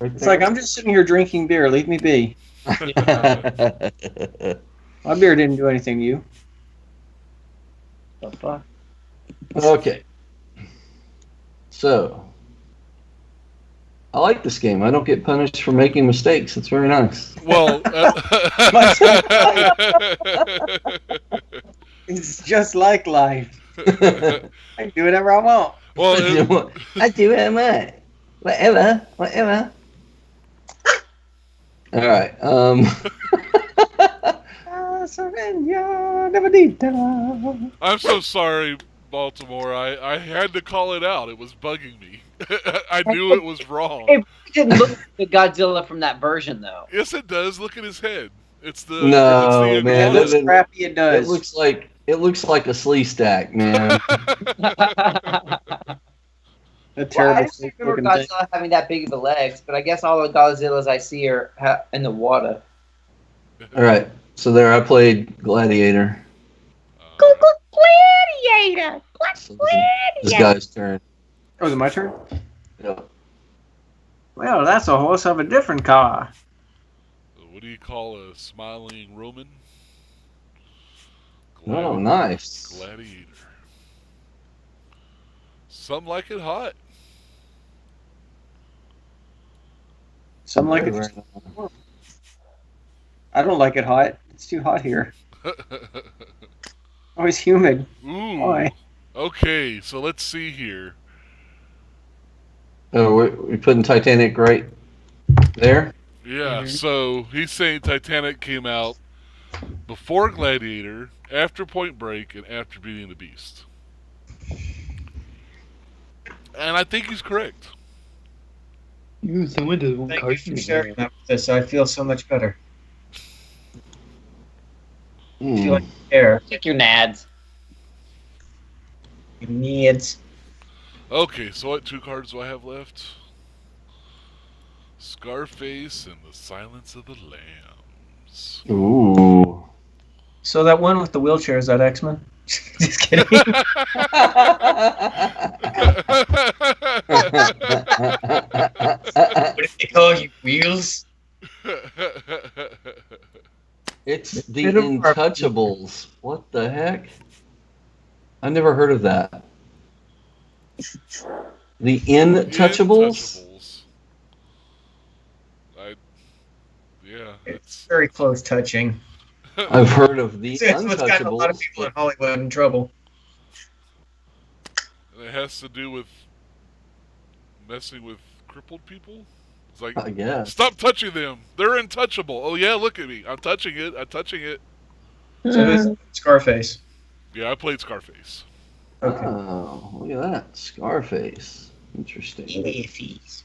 Right It's like I'm just sitting here drinking beer. Leave me be. My beer didn't do anything to you. The fuck? Okay. So, I like this game. I don't get punished for making mistakes. It's very nice. Well, It's just like life. I can do whatever I want. well, I do what I want. Whatever. All right. I'm so sorry, Baltimore. I had to call it out. It was bugging me. I knew it was wrong. It didn't look like the Godzilla from that version, though. Yes, it does. Look at his head. It's the No, it's the man, It looks that- crappy. It It does. looks like a slee stack, man. A Well, I terrible just remember looking thing. Godzilla having that big of the legs, but I guess all the Godzillas I see are in the water. All right. So there, I played Gladiator. Gladiator! So this guy's turn. Oh, is it my turn? Yeah. Well, that's a horse of a different car. What do you call a smiling Roman? Oh, nice. Gladiator. Some like it hot. Some like it. I don't like it hot. It's too hot here. Always humid. Ooh. Why? Okay, so let's see here. Oh, we're putting Titanic right there. Yeah, so he's saying Titanic came out before Gladiator, after Point Break, and after Beauty and the Beast. And I think he's correct. Thank you for sharing that with us. I feel so much better. I feel like air. Take your nads. Needs. Okay, so what 2 cards do I have left? Scarface and the Silence of the Lambs. Ooh. So that one with the wheelchair, is that X-Men? Just kidding. What did they call you? Wheels? It's the Untouchables. What the heck? I never heard of that. The Untouchables? Yeah, it's very close touching. I've heard of the It's what's gotten a lot of people in Hollywood in trouble. And it has to do with messing with crippled people? It's like, I guess. Stop touching them. They're untouchable. Oh, yeah, look at me. I'm touching it. I'm touching it. So it's Scarface. Yeah, I played Scarface. Okay. Oh, look at that. Scarface. Interesting. Scarface.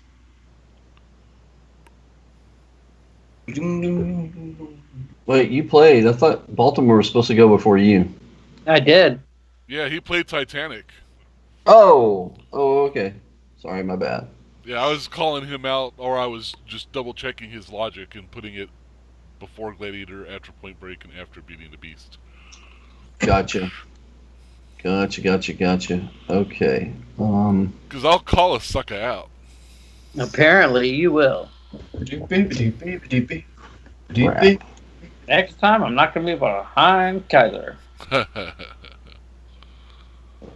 Wait, you played. I thought Baltimore was supposed to go before you. I did. Yeah, he played Titanic. Oh, okay. Sorry, my bad. Yeah, I was calling him out, or I was just double-checking his logic and putting it before Gladiator, after Point Break, and after Beating the Beast. Gotcha. Okay. Because I'll call a sucker out. Apparently, you will. Crap. Next time, I'm not going to be behind Kaiser.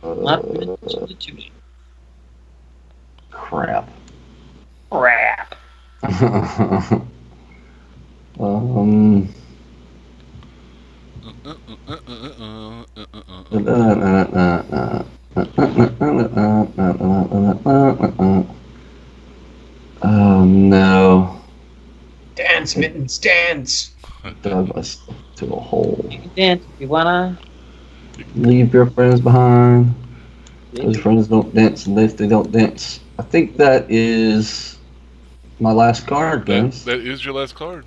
Not mention it to me. Crap. Crap. Oh no. Dance, Mittens, dance. Dug us to a hole. You can dance if you wanna. Leave your friends behind. Those friends don't dance unless they don't dance. I think that is my last card, guys. That is your last card.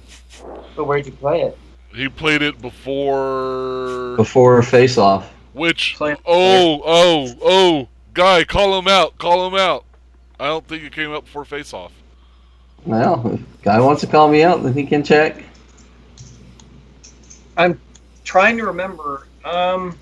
But where'd you play it? He played it before... Before Face Off. Which... Play- Guy, call him out. Call him out. I don't think it came up before Face Off. Well, if guy wants to call me out, then he can check. I'm trying to remember. God,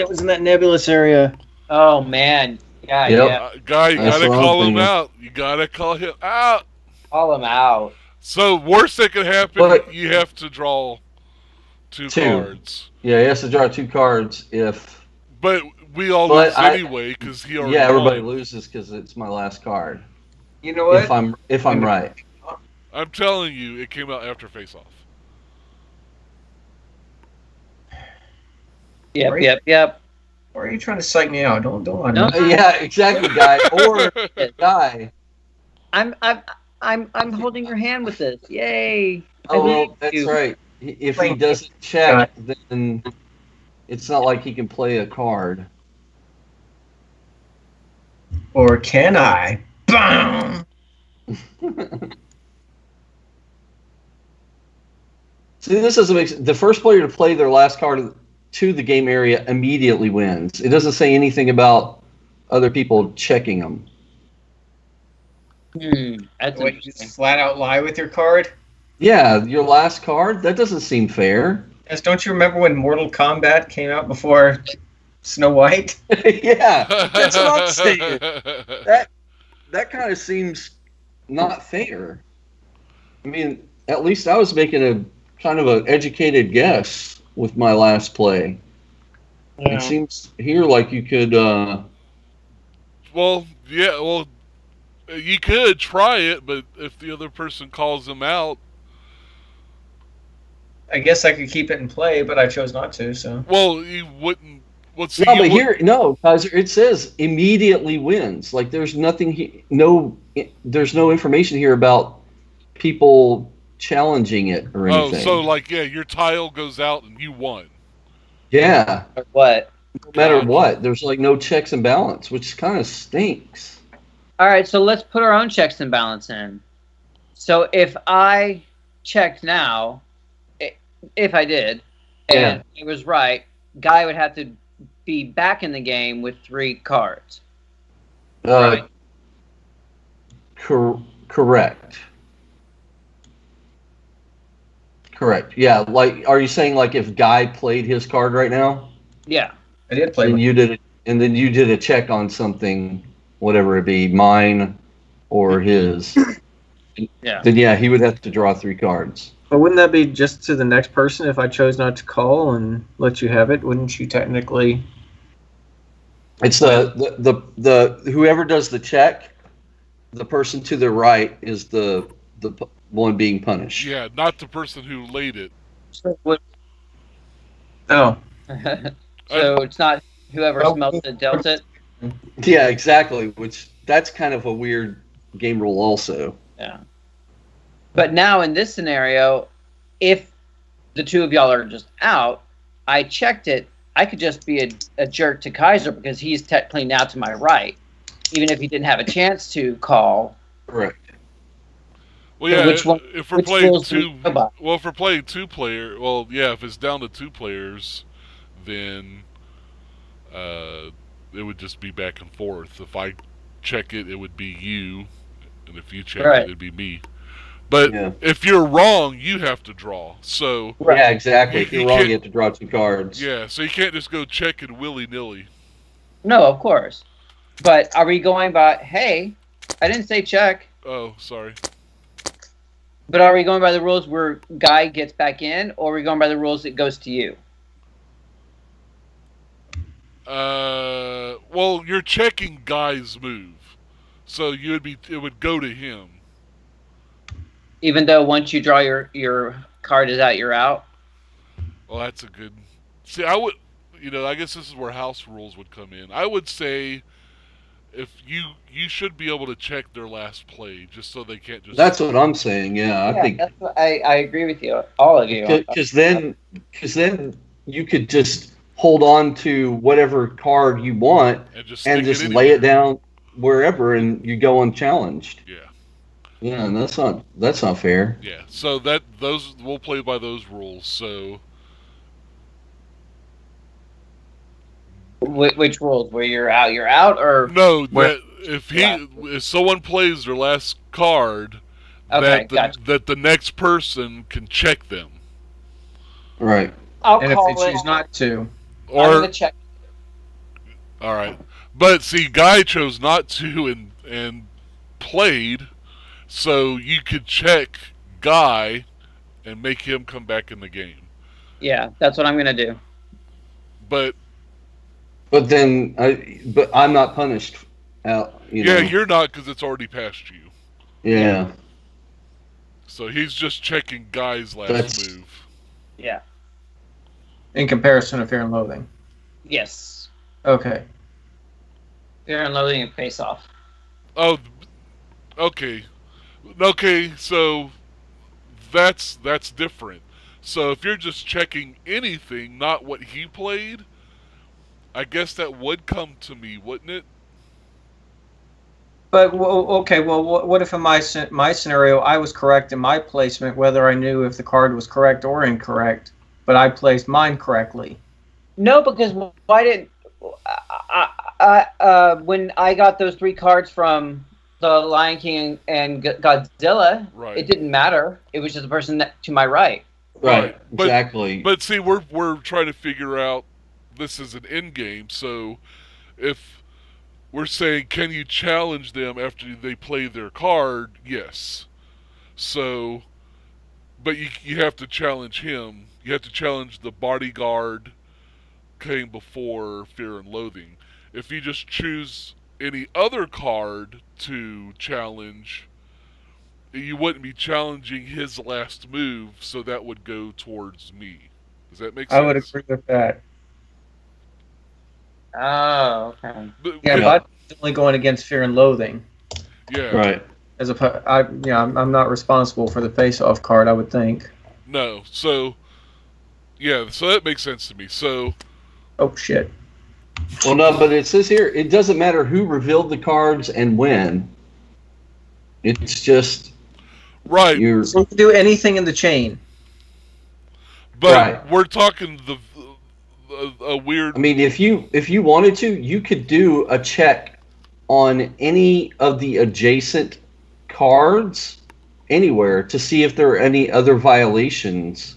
it was in that nebulous area. Oh, man. Yeah, Yep. yeah. Guy, you That's gotta what I'm call him thinking. out. You gotta call him out. Call him out. So, worst that could happen, But- you have to draw two cards. Yeah, he has to draw 2 cards if... But we all But lose I- anyway, because he already Yeah, everybody won. loses because it's my last card. You know what? If I'm right. I'm telling you, it came out after Face Off. Yep. Or are you trying to psych me out? Don't lie. No. Yeah, exactly, guy. Or guy. I'm holding your hand with this. Yay. Oh, I well, thank that's you. right. If he doesn't check, then it's not like he can play a card. Or can I? Boom! See, this doesn't make sense. The first player to play their last card to the game area immediately wins. It doesn't say anything about other people checking them. That's What, you interesting. just flat out lie with your card? Yeah, your last card? That doesn't seem fair. Yes, don't you remember when Mortal Kombat came out before Snow White? Yeah, that's what I'm saying. That kind of seems not fair. I mean, at least I was making a kind of an educated guess with my last play. Yeah. It seems here like you could... Well, you could try it, but if the other person calls him out... I guess I could keep it in play, but I chose not to, so... Well, you wouldn't... What's No, but here, no, Kaiser, it says immediately wins. Like, there's nothing, there's no information here about people challenging it or anything. Oh, so, like, yeah, your tile goes out and you won. Yeah. Or what? No matter Gotcha. what, there's like no checks and balance, which kind of stinks. All right, so let's put our own checks and balance in. So if I checked now, if I did, and it was right, Guy would have to be back in the game with 3 cards. Right. Correct. Correct. Yeah. Like, are you saying like if Guy played his card right now, Yeah. I did play. and you did it, and then you did a check on something, whatever it be, mine or his, Yeah. then yeah, he would have to draw 3 cards. But wouldn't that be just to the next person if I chose not to call and let you have it? Wouldn't you technically? It's the whoever does the check, the person to the right is the one being punished. Yeah, not the person who laid it. So, what, Oh, so it's not whoever smelt it dealt it? Yeah, exactly. Which that's kind of a weird game rule, also. Yeah. But now in this scenario, if the 2 of y'all are just out, I checked it. I could just be a jerk to Kaiser because he's technically now to my right, even if he didn't have a chance to call. Correct. Well, yeah. Which one- if we're which playing rules do we go by? if we're playing 2-player, well, yeah. If it's down to 2 players, then it would just be back and forth. If I check it, it would be you, and if you check Right. it, it'd be me. But Yeah. if you're wrong, you have to draw. So Yeah, exactly. If You you're wrong, can't- you have to draw 2 cards. yeah, so you can't just go checking willy-nilly. No, of course. But are we going by, hey, I didn't say check, Oh, sorry. but are we going by the rules where Guy gets back in, or are we going by the rules that goes to you? Well, you're checking Guy's move, so it would go to him. Even though once you draw your card is out, you're out? Well, that's a good. See, I would, I guess this is where house rules would come in. I would say, if you should be able to check their last play, just so they can't just. That's what I'm saying. Yeah, I think that's what I agree with you, all of you. because then you could just hold on to whatever card you want and just and stick just it lay it anywhere. down wherever, and you go unchallenged. Yeah, Yeah, and that's not fair. yeah. So we'll play by those rules. So Which rules? Where you're out, or no, Where- that if someone plays their last card, Okay, that the next person can check them, Right. I'll and if call they it. choose not to, I'm or gonna check. all right. But see, Guy chose not to and played, so you could check Guy and make him come back in the game. Yeah, that's what I'm gonna do. But But then, I'm not punished. yeah, you're not because it's already past you. Yeah. So he's just checking Guy's last That's- move. Yeah. in comparison to Fear and Loathing. Yes. Okay. Fear and Loathing and Face Off. Oh, okay. Okay, so that's different. So if you're just checking anything, not what he played, I guess that would come to me, wouldn't it? But okay, well, what if in my scenario I was correct in my placement, whether I knew if the card was correct or incorrect, but I placed mine correctly? No, because why didn't when I got those 3 cards from the Lion King and Godzilla, Right. it didn't matter. It was just the person to my right. Right. But- Exactly. But see, we're trying to figure out, this is an end game, so if we're saying, can you challenge them after they play their card? Yes. So, but you have to challenge him. You have to challenge the bodyguard came before Fear and Loathing. If you just choose any other card to challenge, you wouldn't be challenging his last move, so that would go towards me. Does that make sense? I would agree with that. Oh, okay. But- Yeah, but I'm only going against Fear and Loathing. yeah. Right. I'm not responsible for the face-off card, I would think. No. So, yeah, so that makes sense to me. So, Oh shit. Well, no, but it says here, it doesn't matter who revealed the cards and when. It's just Right. you're So you can do anything in the chain. But Right. we're talking a weird. I mean, if you wanted to, you could do a check on any of the adjacent cards anywhere to see if there are any other violations.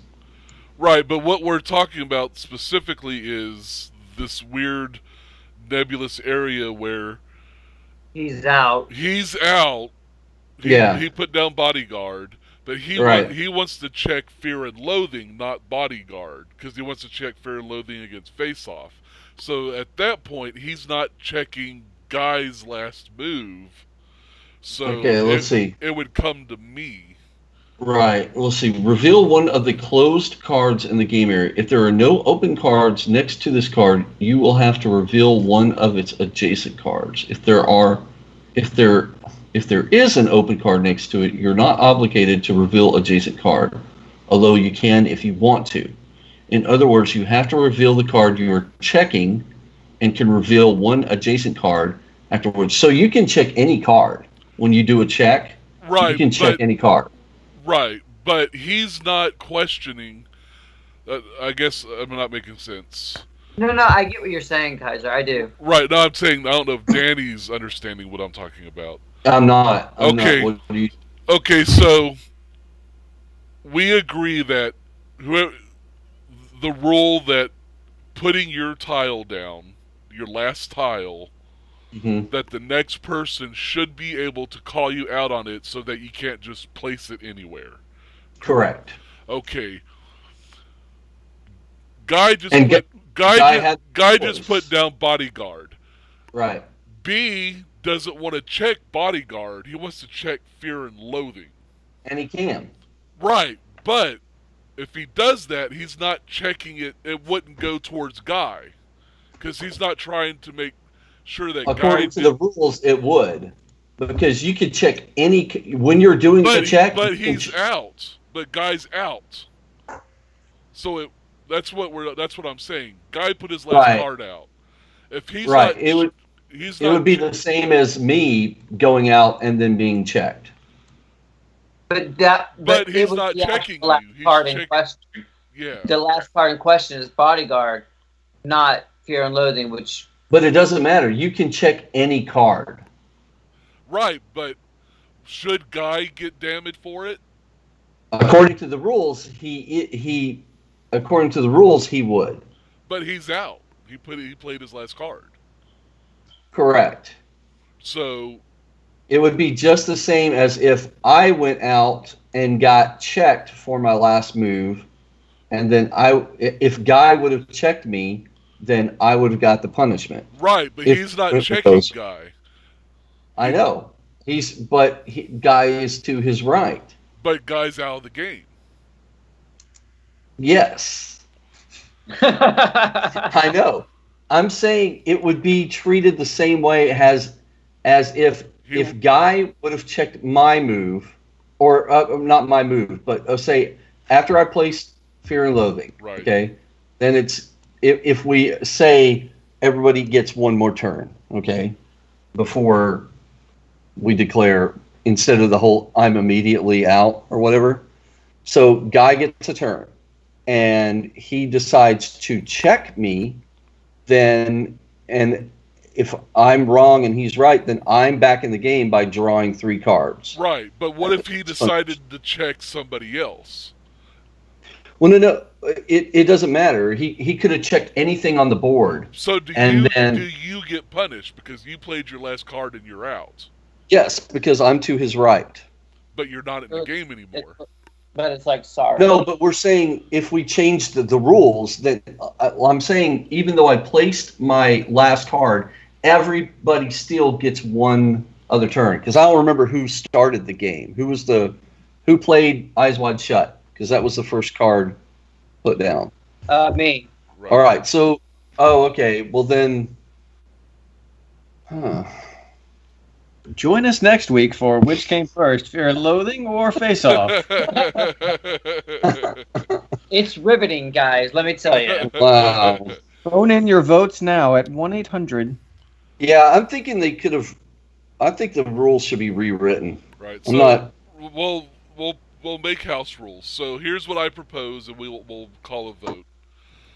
Right, but what we're talking about specifically is this weird nebulous area where He's out. he's out. He put down bodyguard, but he wants to check fear and loathing, not bodyguard, because he wants to check fear and loathing against face-off. So at that point, he's not checking Guy's last move. So Okay, let's see. It would come to me. Right. We'll see. Reveal one of the closed cards in the game area. If there are no open cards next to this card, you will have to reveal one of its adjacent cards. If there is an open card next to it, you're not obligated to reveal adjacent card, although you can if you want to. In other words, you have to reveal the card you are checking and can reveal one adjacent card afterwards. So you can check any card when you do a check. Right. You can check any card. Right, but he's not questioning. I guess I'm not making sense. No, I get what you're saying, Kaiser. I do. Right, no, I'm saying I don't know if Danny's understanding what I'm talking about. I'm not. Okay. What do you... Okay, so we agree that the rule that putting your tile down, your last tile, that the next person should be able to call you out on it so that you can't just place it anywhere. Correct. Okay. Guy just put down bodyguard. Right. B doesn't want to check bodyguard. He wants to check fear and loathing. And he can. Right, but if he does that, he's not checking it. It wouldn't go towards Guy because he's not trying to make sure that according to the rules, it would, because you could check any when you're doing the check. But he's out. But Guy's out. So that's what I'm saying. Guy put his last card out. If he's right, not, it would be the same as me going out and then being checked. But he's not checking you. He's in question. Yeah. The last part in question is bodyguard, not fear and loathing, which. But it doesn't matter. You can check any card. Right, but should Guy get damaged for it? According to the rules, he would. But he's out. He played his last card. Correct. So it would be just the same as if I went out and got checked for my last move, and then if Guy would have checked me, then I would have got the punishment. Right, but he's not checking Guy. I know. Guy is to his right. But Guy's out of the game. Yes. I know. I'm saying it would be treated the same way as if Guy would have checked my move, or not my move, but say after I placed Fear and Loathing. Right. Okay. Then it's if we say everybody gets one more turn. Okay. Before we declare, instead of the whole I'm immediately out or whatever. So Guy gets a turn, and he decides to check me. And if I'm wrong and he's right, then I'm back in the game by drawing 3 cards. Right, but what if he decided to check somebody else? Well, no, it doesn't matter. He could have checked anything on the board. So do you get punished because you played your last card and you're out? Yes, because I'm to his right. But you're not in the game anymore. But it's like, sorry. No, but we're saying if we change the rules, then I'm saying even though I placed my last card, everybody still gets one other turn. Because I don't remember who started the game. Who played Eyes Wide Shut? Because that was the first card put down. Me. Right. All right. So, okay. Well then, Join us next week for which came first, Fear and Loathing or Face Off? It's riveting, guys. Let me tell you. Wow. Phone in your votes now at 1-800. Yeah, I'm thinking they could have. I think the rules should be rewritten. Right. I'm So not. we'll make house rules. So here's what I propose, and we'll call a vote.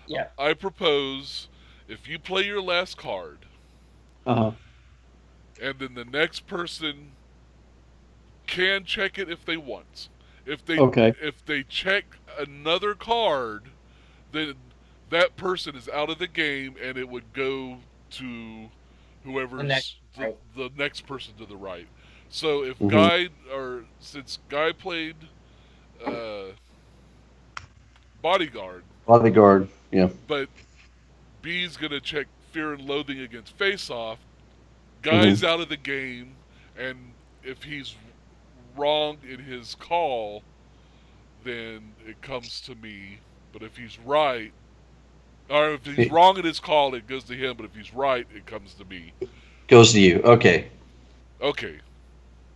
Yeah. I propose if you play your last card, Uh-huh. and then the next person can check it if they want. If they check another card, then that person is out of the game, and it would go to whoever's the next person to the right. So if since Guy played bodyguard, Yeah. but B's gonna check Fear and Loathing against Face Off, Guy's out of the game, and if he's wrong in his call, then it comes to me. But if he's right, or if he's wrong in his call, it goes to him. But if he's right, it comes to me. Goes to you. Okay. Okay.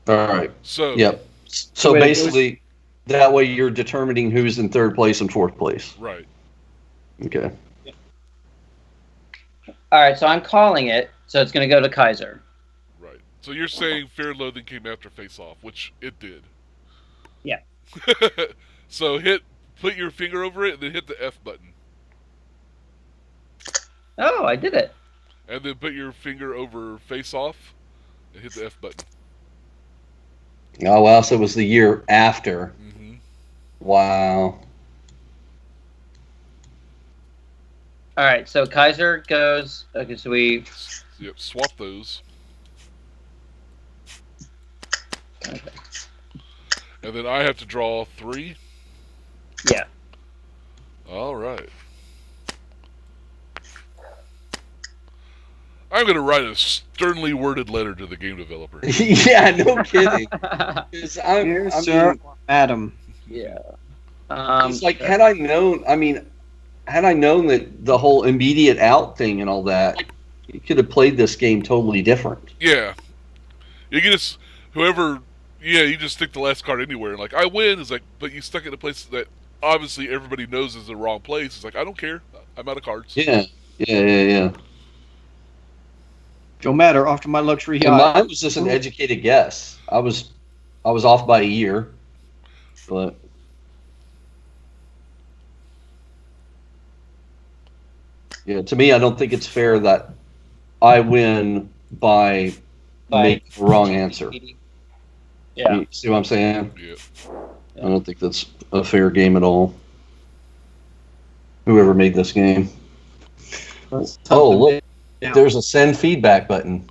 All right. So. Yep. So basically, that way you're determining who's in third place and fourth place. Right. Okay. All right, so I'm calling it. So it's going to go to Kaiser. Right. So you're saying Fear and Loathing came after Face Off, which it did. Yeah. So put your finger over it, and then hit the F button. Oh, I did it. And then put your finger over Face Off, and hit the F button. Oh, wow. So it was the year after. Mm-hmm. Wow. All right, so Kaiser goes. Okay, so we. Yep, swap those. Okay. And then I have to draw 3. Yeah. All right. I'm going to write a sternly worded letter to the game developer. Yeah, no kidding. Dear sir or madam. Yeah. It's like, had I known that the whole immediate out thing and all that, you could have played this game totally different. Yeah. You can just, you just stick the last card anywhere. Like, I win. It's like, but you stuck it in a place that obviously everybody knows is the wrong place. It's like, I don't care. I'm out of cards. Yeah. Don't matter. After my luxury And yacht. mine was just an educated guess. I was off by a year, but yeah, to me, I don't think it's fair that I win by making the wrong answer. Yeah. You see what I'm saying? Yeah. I don't think that's a fair game at all. Whoever made this game. Oh, look. Yeah. There's a send feedback button.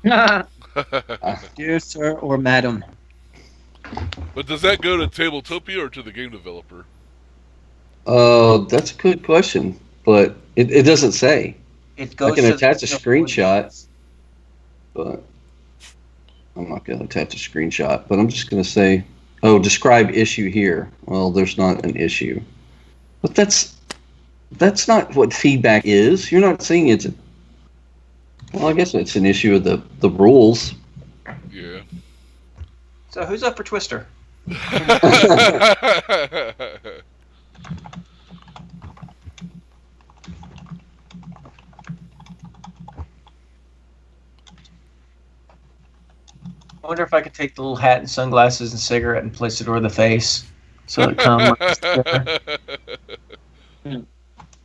Dear sir or madam. But does that go to Tabletopia or to the game developer? That's a good question, but it doesn't say. It goes I can to attach a the- screenshot, but I'm not going to attach a screenshot. But I'm just going to say, describe issue here. Well, there's not an issue. But that's not what feedback is. You're not saying it's... Well, I guess it's an issue of the rules. Yeah. So who's up for Twister? I wonder if I could take the little hat and sunglasses and cigarette and place it over the face. So it comes.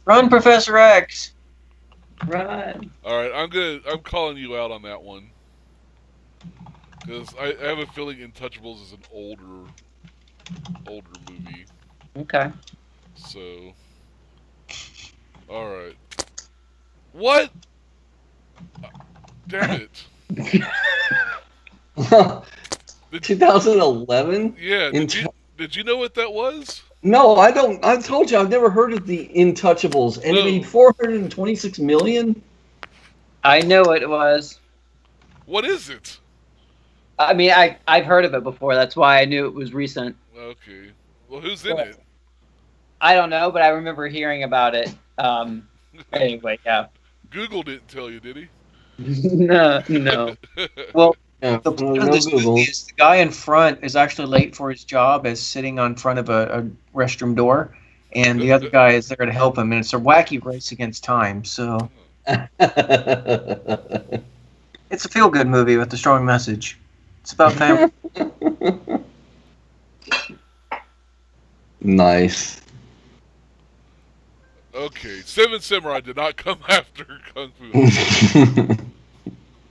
Run, Professor X! Run. All right, I'm calling you out on that one. Because I have a feeling Untouchables is an older movie. Okay. So, all right. What? Damn it! 2011? Yeah. Did you know what that was? No, I don't. I told you I've never heard of the Untouchables, and it made $426 million. I know what it was. What is it? I mean, I've heard of it before. That's why I knew it was recent. Okay. Well, who's in it? I don't know, but I remember hearing about it. Anyway, yeah. Google didn't tell you, did he? No. Well, Yeah, the point of this movie is the guy in front is actually late for his job, is sitting on front of a restroom door, and the other guy is there to help him, and it's a wacky race against time. So it's a feel-good movie with a strong message. It's about family. Nice. Okay, Seven Samurai did not come after Kung Fu Hustle.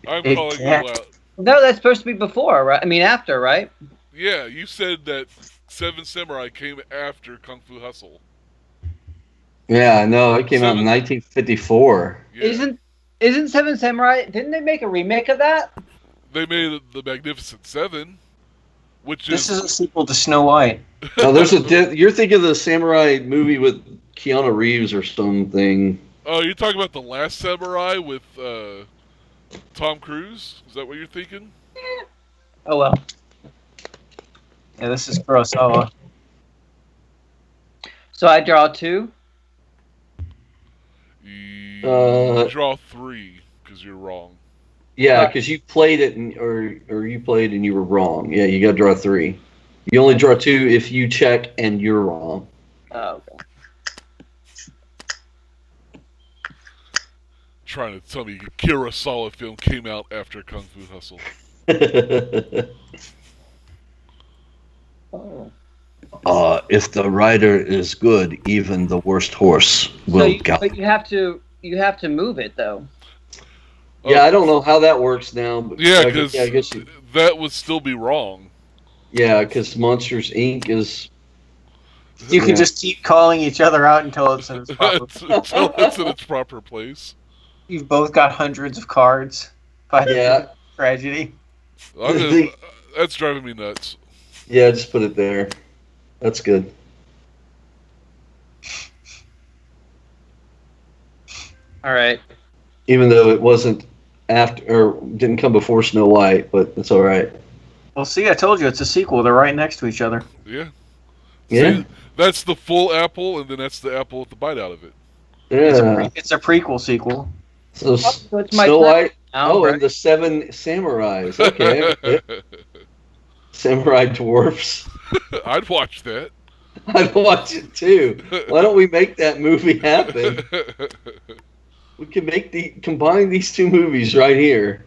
I'm It calling you can't. out. No, that's supposed to be before, right? I mean, after, right? Yeah, you said that Seven Samurai came after Kung Fu Hustle. Yeah, no, it came out in Seven- 1954. Yeah. Isn't Seven Samurai? Didn't they make a remake of that? They made the Magnificent Seven, which This is a sequel to Snow White. No, there's you're thinking of the samurai movie with Keanu Reeves or something. Oh, you're talking about The Last Samurai with Tom Cruise? Is that what you're thinking? Oh well. Yeah, this is Kurosawa. So I draw 2. You draw 3 because you're wrong. Yeah, because you played it or you played and you were wrong. Yeah, you got to draw 3. You only draw 2 if you check and you're wrong. Oh, okay. Trying to tell me a Kurosawa film came out after Kung Fu Hustle. Oh. If the rider is good, even the worst horse will gallop. But you have to move it though. Yeah, I don't know how that works now. But Yeah, because I guess that would still be wrong. yeah, because Monsters Inc. is. You can Yeah. just keep calling each other out until it's in its proper. Until it's in its proper place. You've both got hundreds of cards. By the Yeah. tragedy. That's driving me nuts. Yeah, just put it there. That's good. All right. Even though it wasn't after or didn't come before Snow White, but it's all right. Well, see, I told you it's a sequel. They're right next to each other. Yeah. Yeah, See, that's the full apple, and then that's the apple with the bite out of it. yeah. It's a prequel sequel. So So it's my Snow turn White. now, Oh, right? and the 7 samurais. Okay, yeah. Samurai dwarfs. I'd watch that. I'd watch it too. Why don't we make that movie happen? We can combine these 2 movies right here.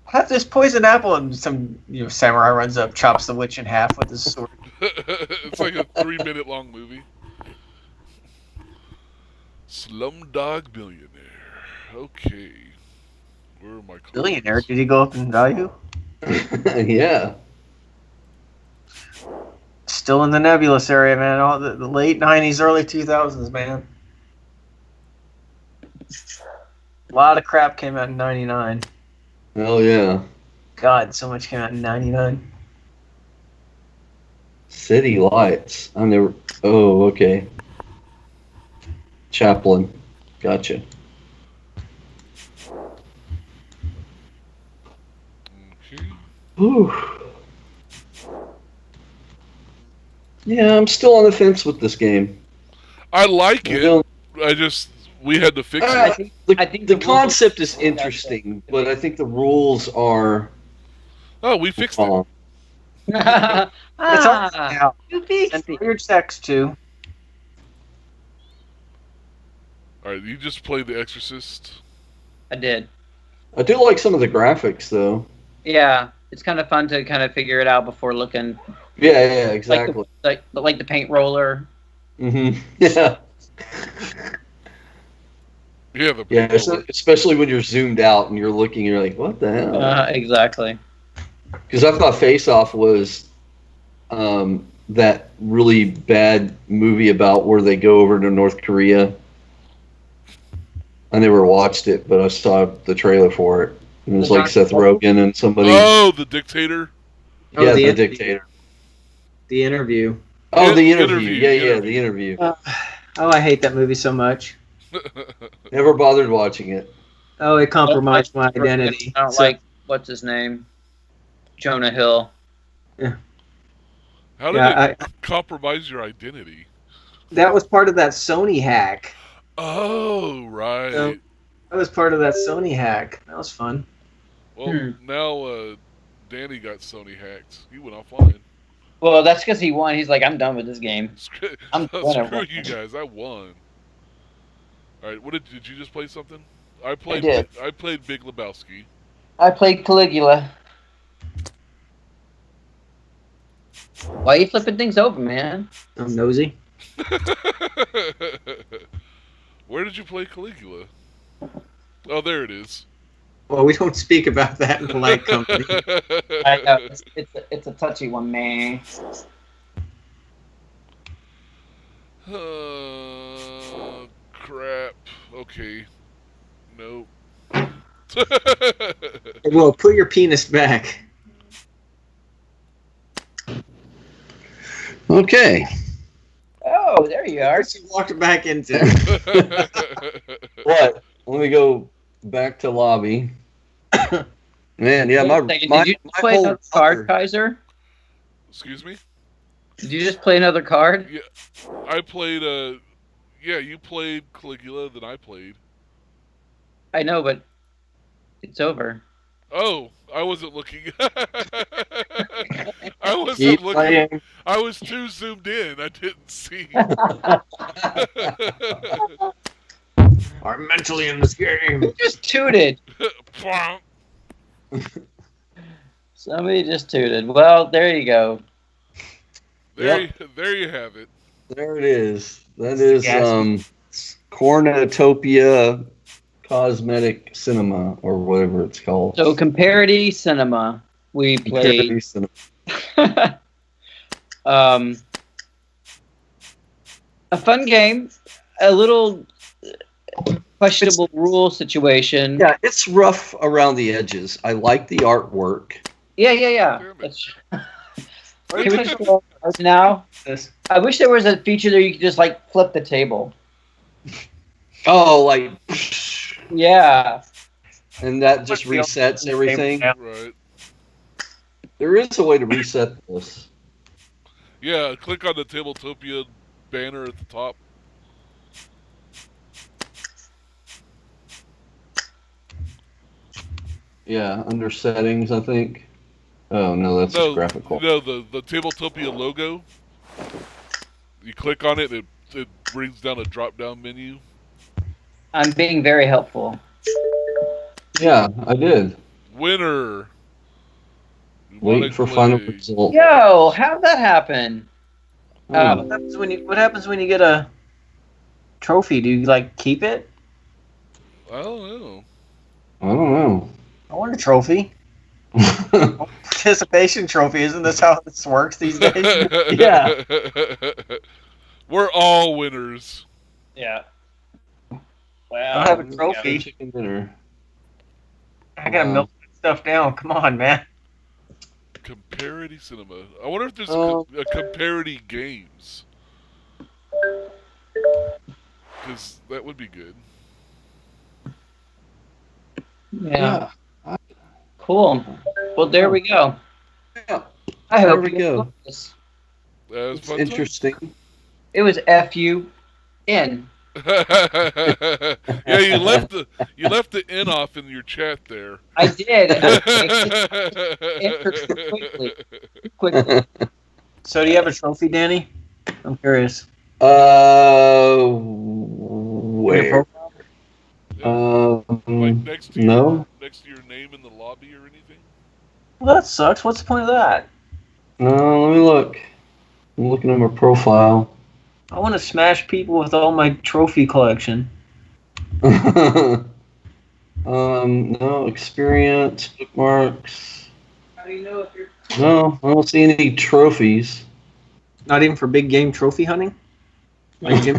Have this poison apple, and some samurai runs up, chops the witch in half with his sword. It's like a 3-minute long movie. Slumdog Millionaire. Okay. Where am I? Billionaire? Did he go up in value? Yeah. Still in the nebulous area, man. All the late '90s, early 2000s, man. A lot of crap came out in '99. Oh yeah. God, so much came out in '99. City Lights. I never. Oh, okay. Chaplin. Gotcha. Okay. Whew. Yeah, I'm still on the fence with this game. I like I it. don't- We had to fix I it. think I think the the rules- concept is interesting, but I think the rules are Oh, we fixed it. wrong. It's all out. You fixed And it. weird sex too. All right, you just played The Exorcist. I did. I do like some of the graphics, though. Yeah, it's kind of fun to kind of figure it out before looking. Yeah, exactly. Like the paint roller. Yeah. Yeah, the Yeah, especially when you're zoomed out and you're looking, you're like, what the hell? Exactly. Because I thought Face Off was that really bad movie about where they go over to North Korea. I never watched it, but I saw the trailer for it. It was like Seth Rogen and somebody. Oh, the dictator. Yeah, Oh, the the dictator. The interview. Oh, the interview. Interview, Yeah, interview. the interview. Oh, I hate that movie so much. Never bothered watching it. Oh, it compromised my I identity. don't So- like what's his name, Jonah Hill. How did Yeah, it compromise your identity? that was part of that Sony hack. Oh, right. So- That was part of that Sony hack. That was fun. Well, now Danny got Sony hacked. He went offline. Well, that's because he won. He's like, I'm done with this game. Screw I'm you guys! I won. All right, what did you just play something? I did. I played Big Lebowski. I played Caligula. Why are you flipping things over, man? I'm nosy. Where did you play Caligula? Oh, there it is. Well, we don't speak about that in polite company. I know it's a touchy one, man. Crap. Okay. Nope. Well, put your penis back. Okay. Oh, there you are. You walked it back into. What? Let me go back to lobby. Man, yeah, Did you just play another card, Kaiser? Excuse me? Did you just play another card? Yeah. I played, yeah, you played Caligula, then I played. I know, but it's over. Oh, I wasn't looking. I wasn't Keep looking. playing. I was too zoomed in. I didn't see. I'm mentally in this game. Who just tooted? Plonk. Somebody just tooted. Well, there you go. There you have it. There it is. That is Cornetopia Cosmetic Cinema, or whatever it's called. So, Comparity Cinema. We played. Comparity Cinema. A fun game. A little questionable rule situation. Yeah, it's rough around the edges. I like the artwork. Yeah. That's, can we just go now? I wish there was a feature there you could just like flip the table. Oh, like, Yeah. and that just resets everything. Right. There is a way to reset this. Yeah, click on the Tabletopia banner at the top. Yeah, under settings, I think. Oh no, that's just graphical. No, the Tabletopia logo. You click on it, it brings down a drop-down menu. I'm being very helpful. Yeah, I did. Winner. Wait for final result. Yo, how'd that happen? What happens when you get a trophy? Do you like keep it? I don't know. I don't know. I want a trophy. Participation trophy. Isn't this how this works these days? Yeah. We're all winners. Yeah. I Well, don't have a trophy. Chicken dinner. I gotta milk that stuff down. Come on, man. Comparity Cinema. I wonder if there's a Comparity Games. Because that would be good. Yeah. Cool. Well, there we go. Yeah. I hope There we go. this. That was It's fun. interesting. It was FUN. Yeah, you left the N off in your chat there. I did. Quickly. So, do you have a trophy, Danny? I'm curious. Where? Like next to your name in the lobby or anything? Well, that sucks. What's the point of that? No, let me look. I'm looking at my profile. I want to smash people with all my trophy collection. No experience, bookmarks. How do you know if you're... No, I don't see any trophies. Not even for big game trophy hunting? Like Jim?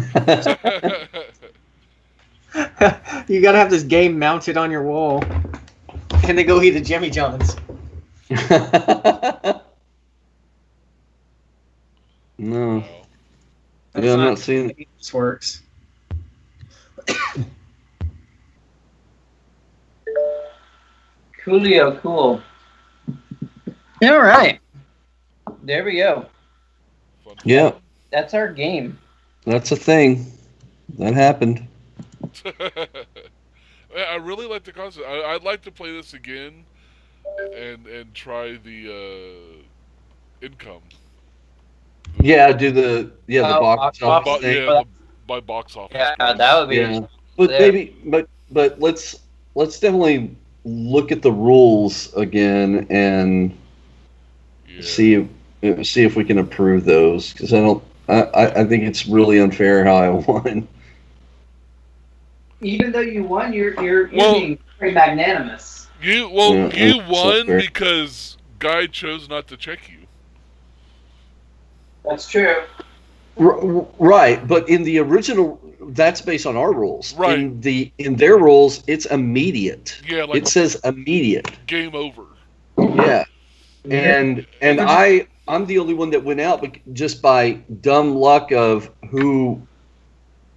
You gotta have this game mounted on your wall. And they go eat the Jimmy John's. No. Yeah, I'm not seeing it. This works. Coolio, cool. All right. There we go. Fun. Yeah, That's our game. that's a thing. That happened. I really like the concept. I'd like to play this again and try the income. Yeah, do the box box office office. thing. By box office. Yeah, price. that would be. Yeah, but there. maybe, but let's definitely look at the rules again and Yeah. see if we can approve those, because I think it's really unfair how I won. Even though you won, you're Well- being very magnanimous. You Yeah, won fair. because Guy chose not to check you. That's true. Right, but in the original, that's based on our rules. Right. In their rules, it's immediate. Yeah, like It says immediate. game over. Yeah, and I'm the only one that went out, but just by dumb luck of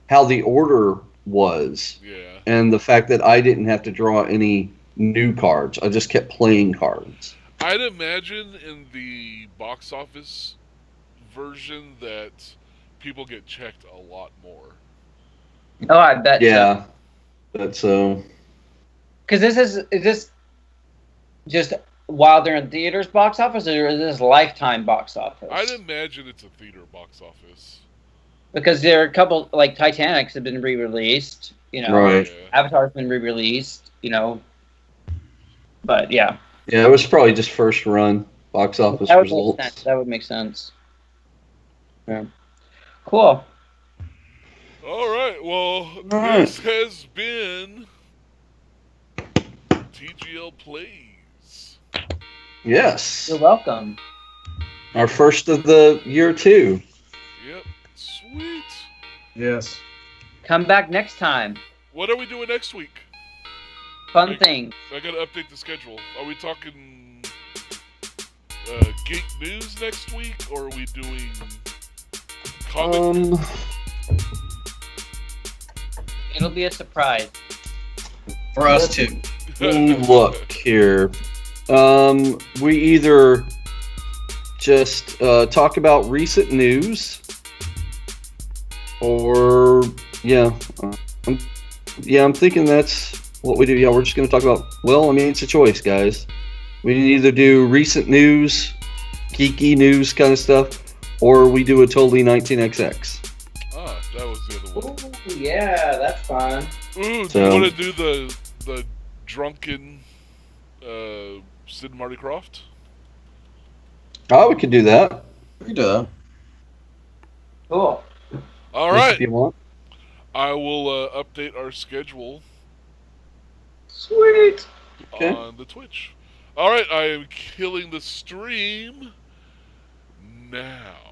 how the order was, Yeah. and the fact that I didn't have to draw any new cards. I just kept playing cards. I'd imagine in the box office version that people get checked a lot more. Oh, I bet. Yeah, but so Because is this just while they're in theaters box office, or is this lifetime box office? I'd imagine it's a theater box office. Because there are a couple, like Titanic's have been re-released. You know, Right. Yeah. Avatar's been re-released. You know, but yeah, yeah, it was probably just first run box office that would make results. sense. That would make sense. Yeah. Cool. All right. Well, right. this has been TGL Plays. Yes, You're welcome. our first of the year too. Yep. Sweet. Yes. Come back next time. What are we doing next week? Fun thing. I gotta update the schedule. Are we talking Geek News next week, or are we doing comic? It'll be a surprise. For us too. Look here. We either just talk about recent news, or I'm thinking that's what we do. Yeah, we're just going to talk about. Well, I mean, it's a choice, guys. We can either do recent news, geeky news kind of stuff, or we do a totally 19XX. Ah, that was the other one. Ooh, yeah, that's fun. Ooh, do So- you want to do the drunken Sid and Marty Croft? Oh, we could do that. We can do that. Cool. All If right. you want. I will update our schedule Sweet. Okay. on the Twitch. All right, I am killing the stream now.